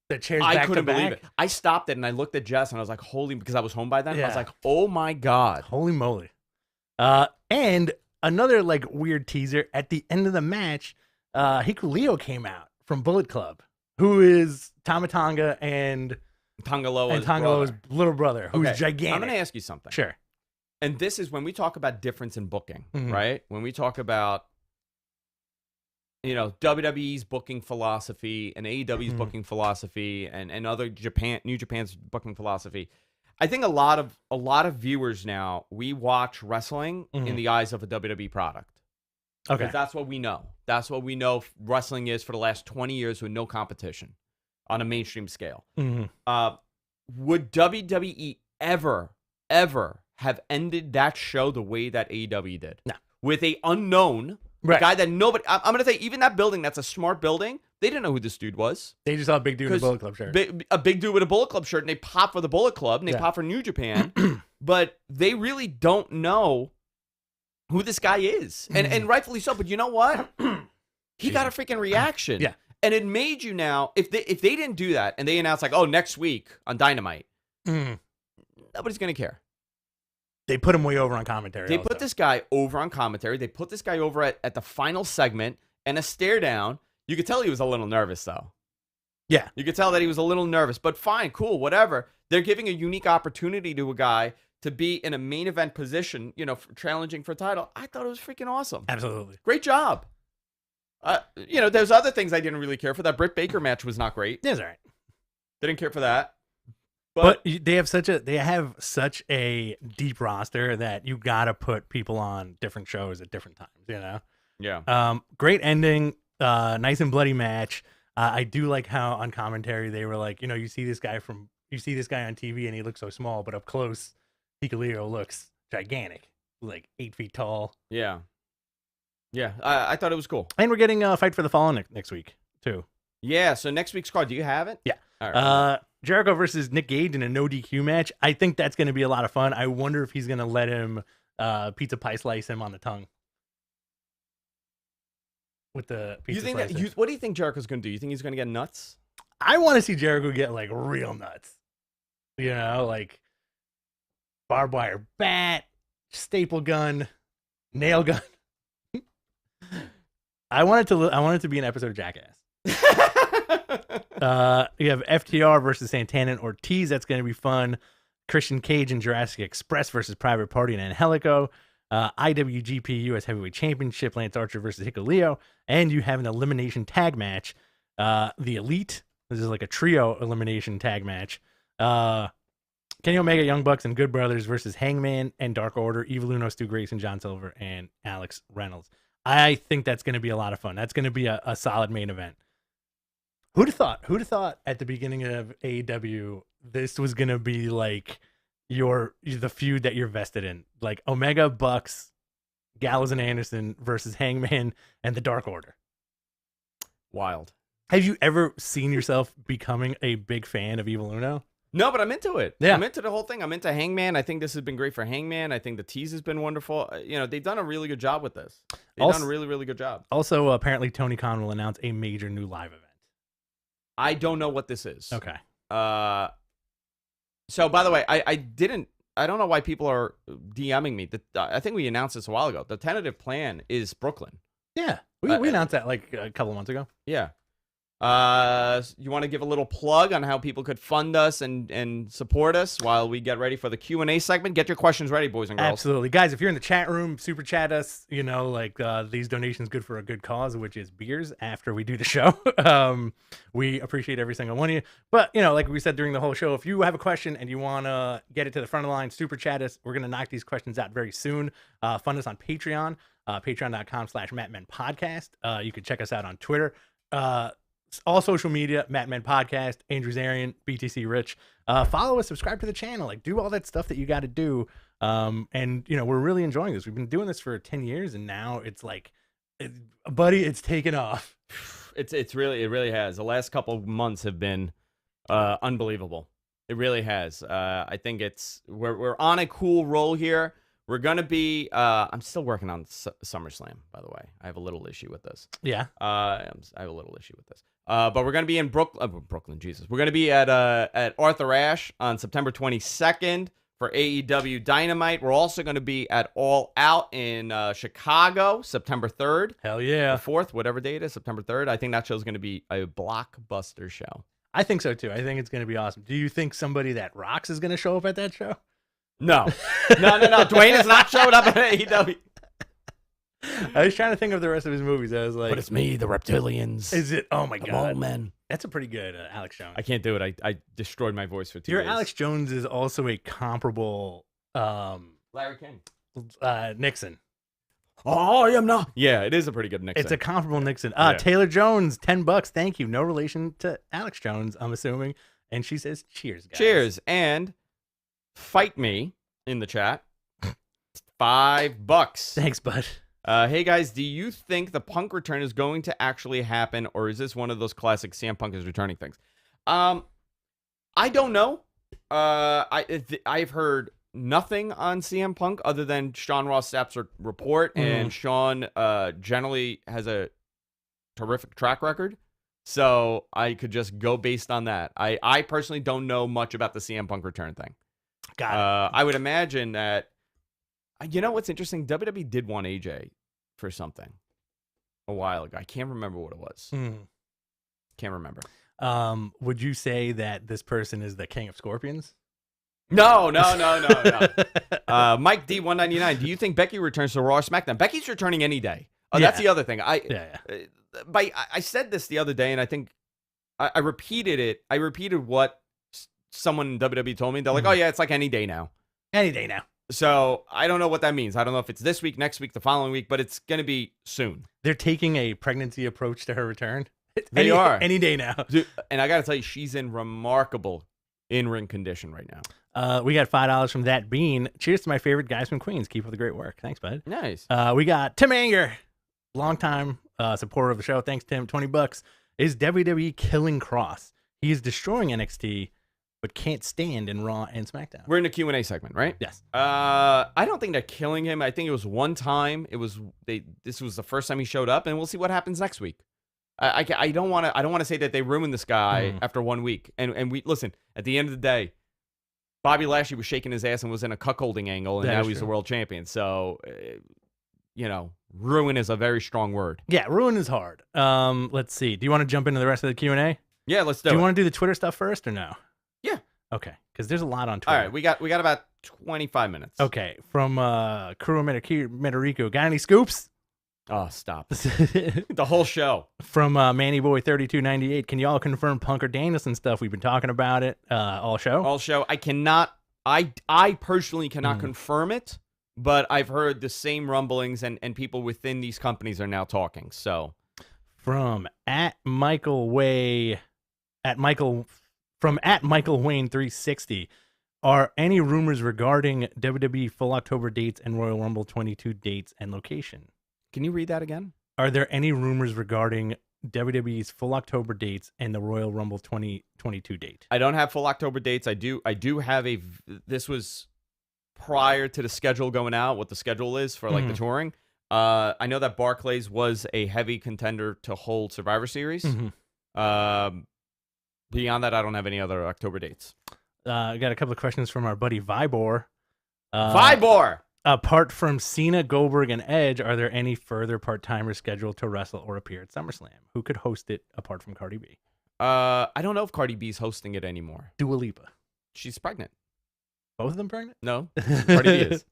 The chairs back to back. I couldn't believe it. I stopped it and I looked at Jess and I was like, because I was home by then. Yeah. I was like, oh my God. Holy moly. And another like weird teaser at the end of the match, Hikuleo came out from Bullet Club, who is Tama Tonga and Tongaloa's little brother, who's gigantic. I'm going to ask you something. Sure. And this is when we talk about difference in booking, right? When we talk about, WWE's booking philosophy and AEW's booking philosophy and other New Japan's booking philosophy. I think a lot of viewers now, we watch wrestling in the eyes of a WWE product. Okay. Because that's what we know. That's what we know wrestling is for the last 20 years with no competition on a mainstream scale. Would WWE ever have ended that show the way that AEW did? No. With a unknown guy that nobody... I'm going to say, even that building, that's a smart building, they didn't know who this dude was. They just saw a big dude with a Bullet Club shirt. A big dude with a Bullet Club shirt, and they pop for the Bullet Club, and they pop for New Japan, but they really don't know who this guy is. And rightfully so, but you know what? He got a freaking reaction. Yeah. And it made you now, if they didn't do that and they announced like, oh, next week on Dynamite, nobody's going to care. They put him way over on commentary. They put this guy over on commentary. They put this guy over at the final segment and a stare down. You could tell he was a little nervous, though. Yeah. You could tell that he was a little nervous, but fine, cool, whatever. They're giving a unique opportunity to a guy to be in a main event position, challenging for a title. I thought it was freaking awesome. Absolutely. Great job. There's other things I didn't really care for. That Britt Baker match was not great. That's all right. Didn't care for that. But they have such a deep roster that you gotta put people on different shows at different times. Yeah. Great ending. Nice and bloody match. I do like how on commentary they were like, you see this guy on TV and he looks so small, but up close, Hikuleo looks gigantic, like 8 feet tall. Yeah. Yeah, I thought it was cool. And we're getting a Fight for the Fallen next week, too. Yeah, so next week's card, do you have it? Yeah. All right. Jericho versus Nick Gage in a no DQ match. I think that's going to be a lot of fun. I wonder if he's going to let him pizza pie slice him on the tongue. With the pizza slicer. What do you think Jericho's going to do? You think he's going to get nuts? I want to see Jericho get, like, real nuts. Like barbed wire bat, staple gun, nail gun. I want it to be an episode of Jackass. You have FTR versus Santana and Ortiz. That's going to be fun. Christian Cage and Jurassic Express versus Private Party and Angelico. IWGP US Heavyweight Championship, Lance Archer versus Hikuleo. And you have an elimination tag match. The Elite. This is like a trio elimination tag match. Kenny Omega, Young Bucks, and Good Brothers versus Hangman and Dark Order. Evil Uno, Stu Grayson, John Silver, and Alex Reynolds. I think that's going to be a lot of fun. That's going to be a solid main event. Who'd have thought at the beginning of AEW this was going to be like the feud that you're vested in, like Omega, Bucks, Gallows and Anderson versus Hangman and the Dark Order. Wild. Have you ever seen yourself becoming a big fan of Evil Uno? No, but I'm into it. Yeah. I'm into the whole thing. I'm into Hangman. I think this has been great for Hangman. I think the tease has been wonderful. They've done a really good job with this. They've done a really, really good job. Also, apparently, Tony Khan will announce a major new live event. I don't know what this is. Okay. So, by the way, I don't know why people are DMing me. I think we announced this a while ago. The tentative plan is Brooklyn. Yeah. We announced that like a couple months ago. Yeah. You want to give a little plug on how people could fund us and support us while we get ready for the Q&A segment? Get your questions ready, boys and girls. Absolutely. Guys, if you're in the chat room, super chat us, these donations good for a good cause, which is beers after we do the show. We appreciate every single one of you. But, like we said during the whole show, if you have a question and you want to get it to the front of the line, super chat us. We're going to knock these questions out very soon. Fund us on Patreon, patreon.com/MattMenPodcast. You can check us out on Twitter. All social media, Matt Men Podcast, Andrew Zarian, BTC Rich. Follow us, subscribe to the channel, do all that stuff that you got to do. We're really enjoying this. We've been doing this for 10 years, and now it's like, buddy, it's taken off. It really has. The last couple of months have been unbelievable. It really has. I think we're on a cool roll here. We're gonna be. I'm still working on SummerSlam, by the way. I have a little issue with this. Yeah. I have a little issue with this. But we're gonna be in Brooklyn. Jesus. We're gonna be at Arthur Ashe on September 22nd for AEW Dynamite. We're also gonna be at All Out in Chicago, September 3rd. Hell yeah. The 4th, whatever day it is, September 3rd. I think that show's gonna be a blockbuster show. I think so too. I think it's gonna be awesome. Do you think somebody that rocks is gonna show up at that show? No. Dwayne has not showed up at AEW. I was trying to think of the rest of his movies. I was like, but it's me, the reptilians. Is it? Oh my God. Mole Men. That's a pretty good Alex Jones. I can't do it. I destroyed my voice for 2 Your days. Alex Jones is also a comparable Larry King. Nixon. Oh, I am not. Yeah, it is a pretty good Nixon. It's a comparable Nixon. Yeah. Taylor Jones, $10. Thank you. No relation to Alex Jones, I'm assuming. And she says, cheers, guys. Cheers. And Fight Me in the chat. $5. Thanks, bud. Hey, guys, do you think the Punk return is going to actually happen, or is this one of those classic CM Punk is returning things? I don't know. I've heard nothing on CM Punk other than Sean Ross Sapp's report, and Sean generally has a terrific track record, so I could just go based on that. I personally don't know much about the CM Punk return thing. Got it. I would imagine that, what's interesting, WWE did want AJ for something a while ago. I can't remember what it was. Can't remember. Would you say that this person is the King of Scorpions? No. Mike D199, do you think Becky returns to Raw or SmackDown? Becky's returning any day. Oh, yeah. That's the other thing. I said this the other day, and I think I repeated it. I repeated what someone in WWE told me. They're like, oh, yeah, it's like any day now. Any day now. So I don't know what that means. I don't know if it's this week, next week, the following week, but it's going to be soon. They're taking a pregnancy approach to her return. They are. Any day now. Dude, and I got to tell you, she's in remarkable in-ring condition right now. We got $5 from That Bean. Cheers to my favorite guys from Queens. Keep up the great work. Thanks, bud. Nice. We got Tim Anger, longtime supporter of the show. Thanks, Tim. $20. Is WWE killing Cross? He is destroying NXT, but can't stand in Raw and SmackDown. We're in the Q&A segment, right? Yes. I don't think they're killing him. I think it was one time. This was the first time he showed up, and we'll see what happens next week. I don't want to say that they ruined this guy after 1 week. And we listen, at the end of the day, Bobby Lashley was shaking his ass and was in a cuckolding angle, and now he's the world champion. So, ruin is a very strong word. Yeah, ruin is hard. Let's see. Do you want to jump into the rest of the Q&A? Yeah, let's do it. Do you want to do the Twitter stuff first or no? Yeah. Okay, because there's a lot on Twitter. All right, we got about 25 minutes. Okay, from Kuro Metariko. Got any scoops? Oh, stop. The whole show. From Manny Boy 3298. Can you all confirm Punk or Danielson stuff? We've been talking about it all show. All show. I cannot. I personally cannot confirm it, but I've heard the same rumblings, and people within these companies are now talking. So, from Michael Wayne 360. Are any rumors regarding WWE full October dates and Royal Rumble 22 dates and location? Can you read that again? Are there any rumors regarding WWE's full October dates and the Royal Rumble 2022 date? I don't have full October dates. I do have this was prior to the schedule going out, what the schedule is for like the touring. I know that Barclays was a heavy contender to hold Survivor Series. Beyond that, I don't have any other October dates. I got a couple of questions from our buddy Vibor. Vibor! Apart from Cena, Goldberg, and Edge, are there any further part-timers scheduled to wrestle or appear at SummerSlam? Who could host it apart from Cardi B? I don't know if Cardi B's hosting it anymore. Dua Lipa. She's pregnant. Both of them pregnant? No, Cardi B is.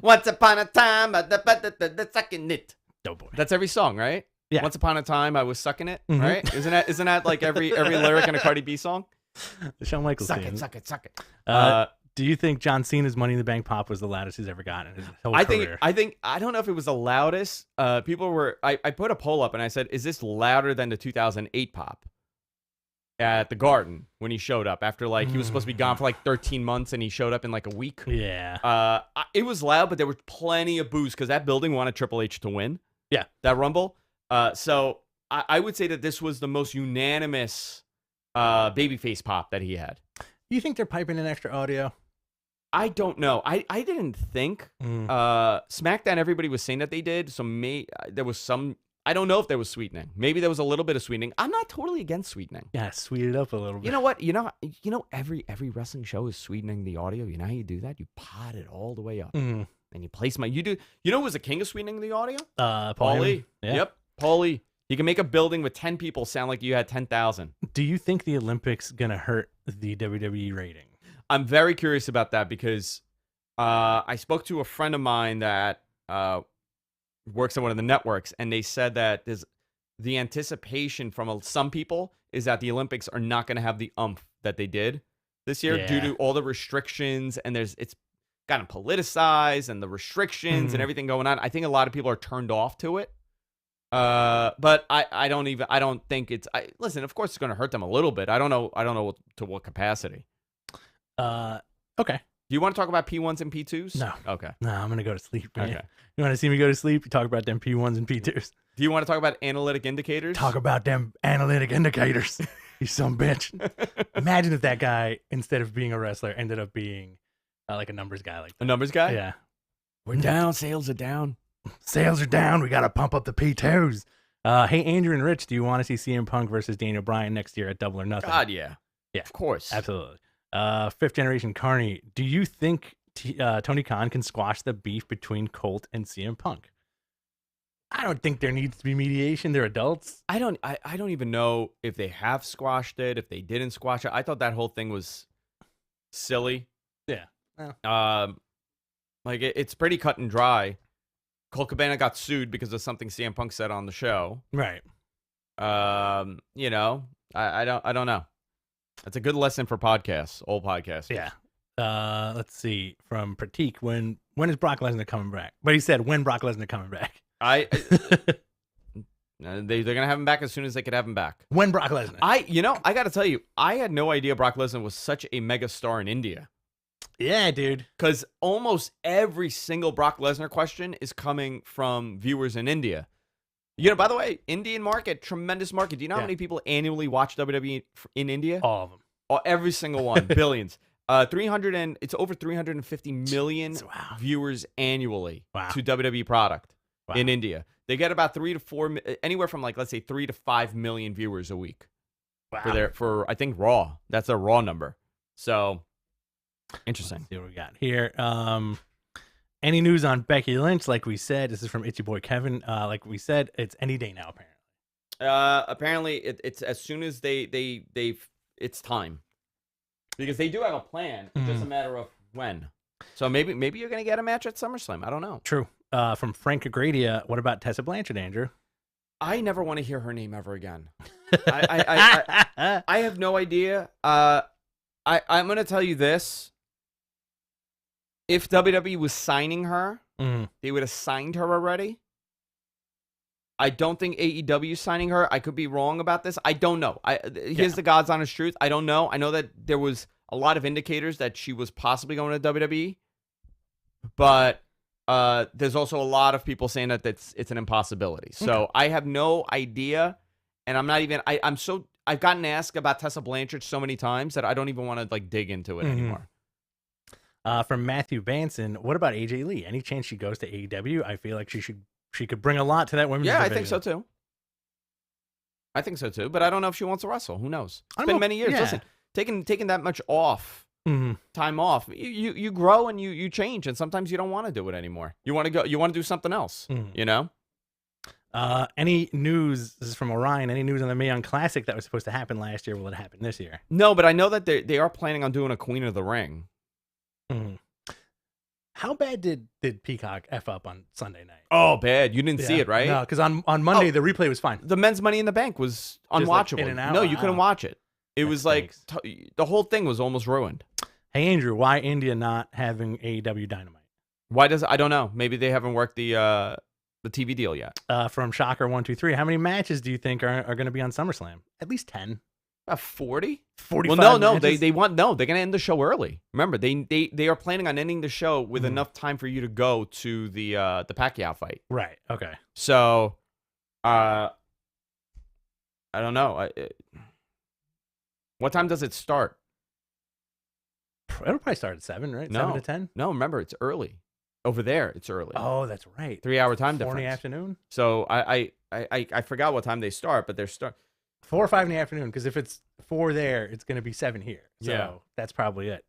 Once upon a time, the sucking it. Oh boy, that's every song, right? Yeah. Once upon a time, I was sucking it, right? Isn't that like every lyric in a Cardi B song? Shawn Michaels. Suck it. Do you think John Cena's Money in the Bank pop was the loudest he's ever gotten in his whole career? I don't know if it was the loudest. People were. I put a poll up and I said, "Is this louder than the 2008 pop at the Garden when he showed up after like he was supposed to be gone for like 13 months and he showed up in like a week?" Yeah. It was loud, but there was plenty of boos because that building wanted Triple H to win. Yeah. That Rumble. So I would say that this was the most unanimous babyface pop that he had. Do you think they're piping in extra audio? I don't know. I didn't think. SmackDown, everybody was saying that they did. So there was some. I don't know if there was sweetening. Maybe there was a little bit of sweetening. I'm not totally against sweetening. Yeah, sweet it up a little bit. You know what? You know every wrestling show is sweetening the audio. You know how you do that? You pot it all the way up. And you place you know who was the king of sweetening the audio? Paulie. Yeah. Yep. Paulie. You can make a building with 10 people sound like you had 10,000. Do you think the Olympics going to hurt the WWE rating? I'm very curious about that because I spoke to a friend of mine that works at one of the networks, and they said that the anticipation from some people is that the Olympics are not going to have the oomph that they did this year due to all the restrictions, and it's gotten politicized and the restrictions and everything going on. I think a lot of people are turned off to it. But I don't think it's. Listen, of course it's going to hurt them a little bit. I don't know to what capacity. Okay. Do you want to talk about P1s and P2s? No. Okay. No, I'm going to go to sleep, man. Okay. You want to see me go to sleep? You talk about them P1s and P2s. Do you want to talk about analytic indicators? Talk about them analytic indicators. You some bitch. Imagine if that guy, instead of being a wrestler, ended up being like a numbers guy. Like that. A numbers guy? Yeah. We're down. Sales are down. Sales are down. We got to pump up the P2s. Hey, Andrew and Rich, do you want to see CM Punk versus Daniel Bryan next year at Double or Nothing? God, yeah. Yeah. Of course. Absolutely. Fifth Generation Carney, do you think Tony Khan can squash the beef between Colt and CM Punk? I don't think there needs to be mediation. They're adults. I don't even know if they have squashed it, if they didn't squash it. I thought that whole thing was silly. Yeah. Well. Like it's pretty cut and dry. Colt Cabana got sued because of something CM Punk said on the show. Right. You know, I don't know. That's a good lesson for podcasts, old podcasts. Yeah. Let's see. From Pratik, when is Brock Lesnar coming back? But he said when Brock Lesnar coming back. They're gonna have him back as soon as they could have him back. When Brock Lesnar? I gotta tell you, I had no idea Brock Lesnar was such a mega star in India. Yeah, dude. Because almost every single Brock Lesnar question is coming from viewers in India. You know, by the way, Indian market, tremendous market. Do you know how many people annually watch WWE in India? All of them. Every single one. Billions. It's over 350 million viewers annuing to WWE product in India. They get about 3 to 4, anywhere from like, let's say 3 to 5 million viewers a week for I think Raw. That's their Raw number. So interesting. Let's see what we got here. Any news on Becky Lynch? Like we said, this is from Itchy Boy Kevin. Like we said, it's any day now. Apparently, it's as soon as it's time, because they do have a plan. It's just a matter of when. So maybe you're gonna get a match at SummerSlam. I don't know. True. From Frank Agradia, what about Tessa Blanchard, Andrew? I never want to hear her name ever again. I have no idea. I'm gonna tell you this. If WWE was signing her, they would have signed her already. I don't think AEW is signing her. I could be wrong about this. I don't know. Here's the God's honest truth. I don't know. I know that there was a lot of indicators that she was possibly going to WWE, but there's also a lot of people saying that it's an impossibility. So I have no idea, and I'm not even. I've gotten asked about Tessa Blanchard so many times that I don't even want to like dig into it anymore. From Matthew Banson, what about AJ Lee? Any chance she goes to AEW? I feel like she could bring a lot to that women's division. I think so too. But I don't know if she wants to wrestle. Who knows? It's been many years. Yeah. Listen, taking that much off, time off, you grow and you change, and sometimes you don't want to do it anymore. You want to go. You want to do something else. You know. Any news? This is from Orion. Any news on the Mae Young Classic that was supposed to happen last year? Will it happen this year? No, but I know that they are planning on doing a Queen of the Ring. How bad did Peacock F up on Sunday night? Oh, bad. You didn't see it, right? No, because on Monday, the replay was fine. The men's Money in the Bank was unwatchable. Like in and out? No, you couldn't watch it. It was like the whole thing was almost ruined. Hey, Andrew, why India not having AEW Dynamite? Why does I don't know. Maybe they haven't worked the TV deal yet. From Shocker123, how many matches do you think are going to be on SummerSlam? At least 10. 40? 45 well, no, matches? they want they're gonna end the show early. Remember, they are planning on ending the show with enough time for you to go to the Pacquiao fight. Right. Okay. So, I don't know. What time does it start? It'll probably start at 7, right? 7 to 10. No, remember it's early. Over there, it's early. Oh, that's right. 3-hour time 4 difference. in the afternoon. So I forgot what time they start, but they're 4 or 5 in the afternoon, because if it's 4 there, it's going to be 7 here. So that's probably it.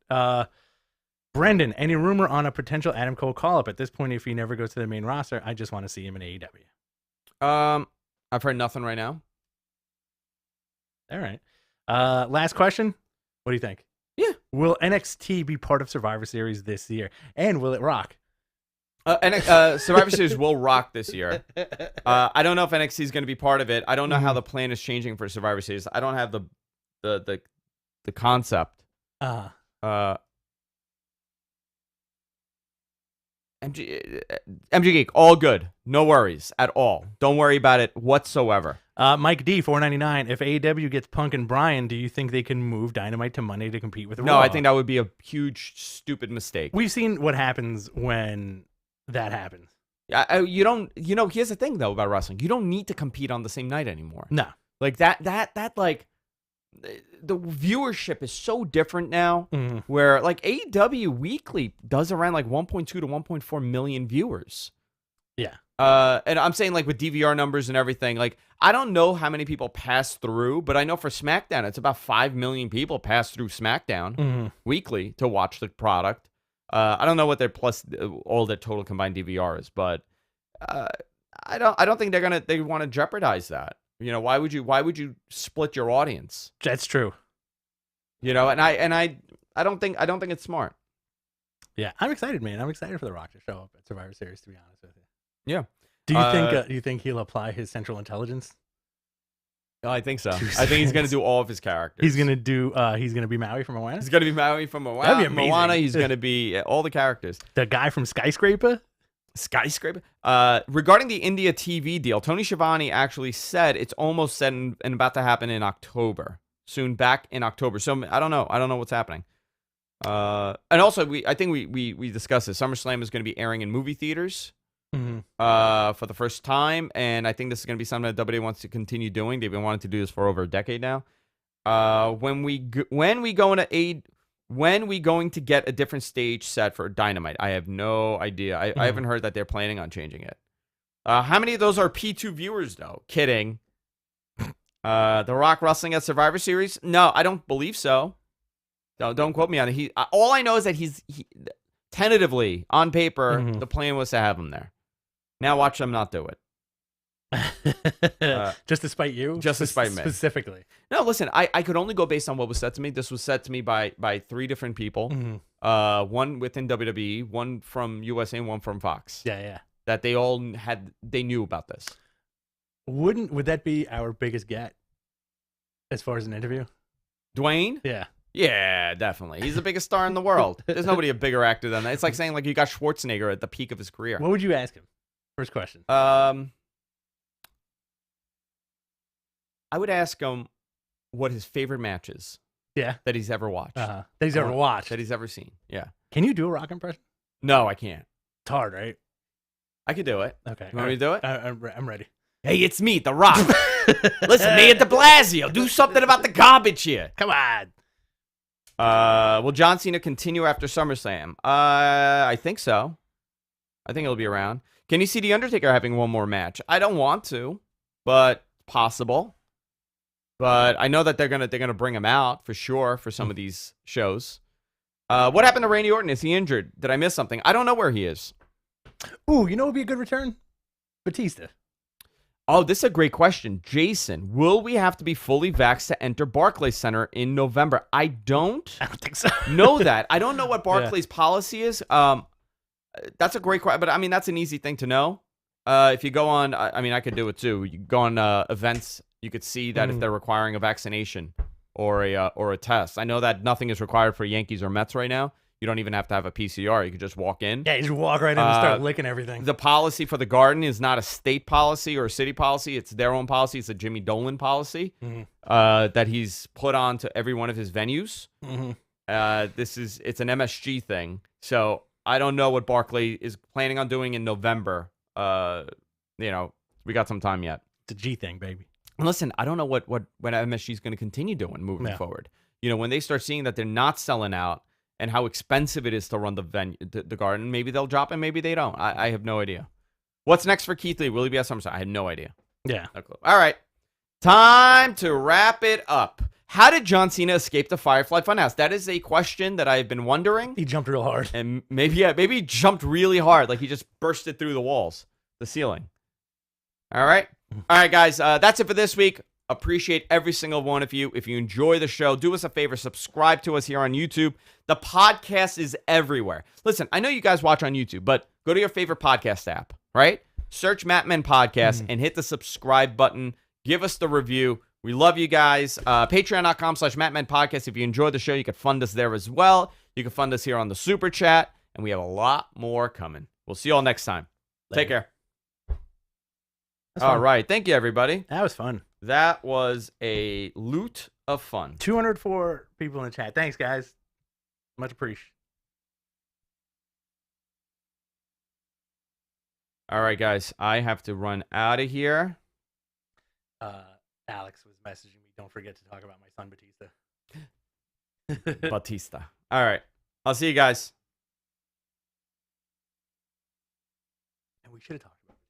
Brendan, any rumor on a potential Adam Cole call-up? At this point, if he never goes to the main roster, I just want to see him in AEW. I've heard nothing right now. All right. Last question. What do you think? Yeah. Will NXT be part of Survivor Series this year? And will it rock? Survivor Series will rock this year. I don't know if NXT is going to be part of it. I don't know how the plan is changing for Survivor Series. I don't have the concept. MG Geek, all good. No worries at all. Don't worry about it whatsoever. Mike D, $4.99. If AEW gets Punk and Bryan, do you think they can move Dynamite to Monday to compete with Raw? No, I think that would be a huge, stupid mistake. We've seen what happens when that happens. You don't. Here's the thing though about wrestling. You don't need to compete on the same night anymore. No, like that. Like the viewership is so different now. Where like AEW weekly does around like 1.2 to 1.4 million viewers. Yeah. And I'm saying like with DVR numbers and everything. Like I don't know how many people pass through, but I know for SmackDown it's about 5 million people pass through SmackDown weekly to watch the product. I don't know what their plus all their total combined DVR is, but I don't think they want to jeopardize that. You know, why would you split your audience? That's true. You know, and I don't think it's smart. Yeah, I'm excited, man. I'm excited for The Rock to show up at Survivor Series, to be honest with you. Yeah. Do you think he'll apply his central intelligence? Oh, I think so. I think he's going to do all of his characters. He's going to be Maui from Moana? He's going to be Maui from Moana. That'd be amazing. Moana, he's going to be all the characters. The guy from Skyscraper? Regarding the India TV deal, Tony Schiavone actually said it's almost set and about to happen in October. Soon, back in October. So I don't know. I don't know what's happening. And also, I think we discussed this. SummerSlam is going to be airing in movie theaters. For the first time, and I think this is going to be something that WWE wants to continue doing. They've been wanting to do this for over a decade now. When we going to get a different stage set for Dynamite? I have no idea. I haven't heard that they're planning on changing it. How many of those are P2 viewers though? Kidding. The Rock wrestling at Survivor Series? No, I don't believe so. Don't quote me on it. All I know is that he tentatively on paper the plan was to have him there. Now watch them not do it. Just to spite you? Just to spite me. Specifically. No, listen, I could only go based on what was said to me. This was said to me by 3 different people. One within WWE, one from USA, and one from Fox. Yeah. That they knew about this. Would that be our biggest get as far as an interview? Dwayne? Yeah. Yeah, definitely. He's the biggest star in the world. There's nobody a bigger actor than that. It's like saying like you got Schwarzenegger at the peak of his career. What would you ask him? First question. I would ask him what his favorite match is. that he's ever watched. That he's ever watched. That he's ever seen. Yeah. Can you do a Rock impression? No, I can't. It's hard, right? I could do it. Okay. You want me to do it? I'm ready. Hey, it's me, The Rock. Listen, Mayor de Blasio, do something about the garbage here. Come on. Will John Cena continue after SummerSlam? I think so. I think he'll be around. Can you see The Undertaker having one more match? I don't want to, but possible. But I know that they're gonna bring him out for sure for some of these shows. What happened to Randy Orton? Is he injured? Did I miss something? I don't know where he is. Ooh, you know what would be a good return? Batista. Oh, this is a great question. Jason, will we have to be fully vaxxed to enter Barclays Center in November? I don't think so. know that. I don't know what Barclays' policy is. That's a great question, but I mean, that's an easy thing to know. If you go on, I mean, I could do it too. You go on events, you could see that if they're requiring a vaccination or a test. I know that nothing is required for Yankees or Mets right now. You don't even have to have a PCR. You could just walk in. Yeah, you just walk right in and start licking everything. The policy for the Garden is not a state policy or a city policy. It's their own policy. It's a Jimmy Dolan policy that he's put on to every one of his venues. It's an MSG thing. So I don't know what Barclay is planning on doing in November. We got some time yet. It's a G thing, baby. And listen, I don't know what MSG is going to continue doing moving forward. When they start seeing that they're not selling out, and how expensive it is to run the Garden, maybe they'll drop it, maybe they don't. I have no idea. What's next for Keith Lee? Will he be at SummerSlam? I have no idea. Yeah. No clue. All right. Time to wrap it up. How did John Cena escape the Firefly Funhouse? That is a question that I've been wondering. He jumped real hard. And maybe he jumped really hard. Like he just bursted through the walls, the ceiling. All right. All right, guys. That's it for this week. Appreciate every single one of you. If you enjoy the show, do us a favor, subscribe to us here on YouTube. The podcast is everywhere. Listen, I know you guys watch on YouTube, but go to your favorite podcast app, right? Search Matt Men Podcast and hit the subscribe button. Give us the review. We love you guys. Patreon.com/Matt Men Podcast. If you enjoy the show, you can fund us there as well. You can fund us here on the Super Chat, and we have a lot more coming. We'll see you all next time. Later. Take care. All right. Thank you, everybody. That was fun. That was a loot of fun. 204 people in the chat. Thanks, guys. Much appreciated. All right, guys. I have to run out of here. Alex was messaging me. Don't forget to talk about my son, Batista. Batista. All right. I'll see you guys. And we should have talked.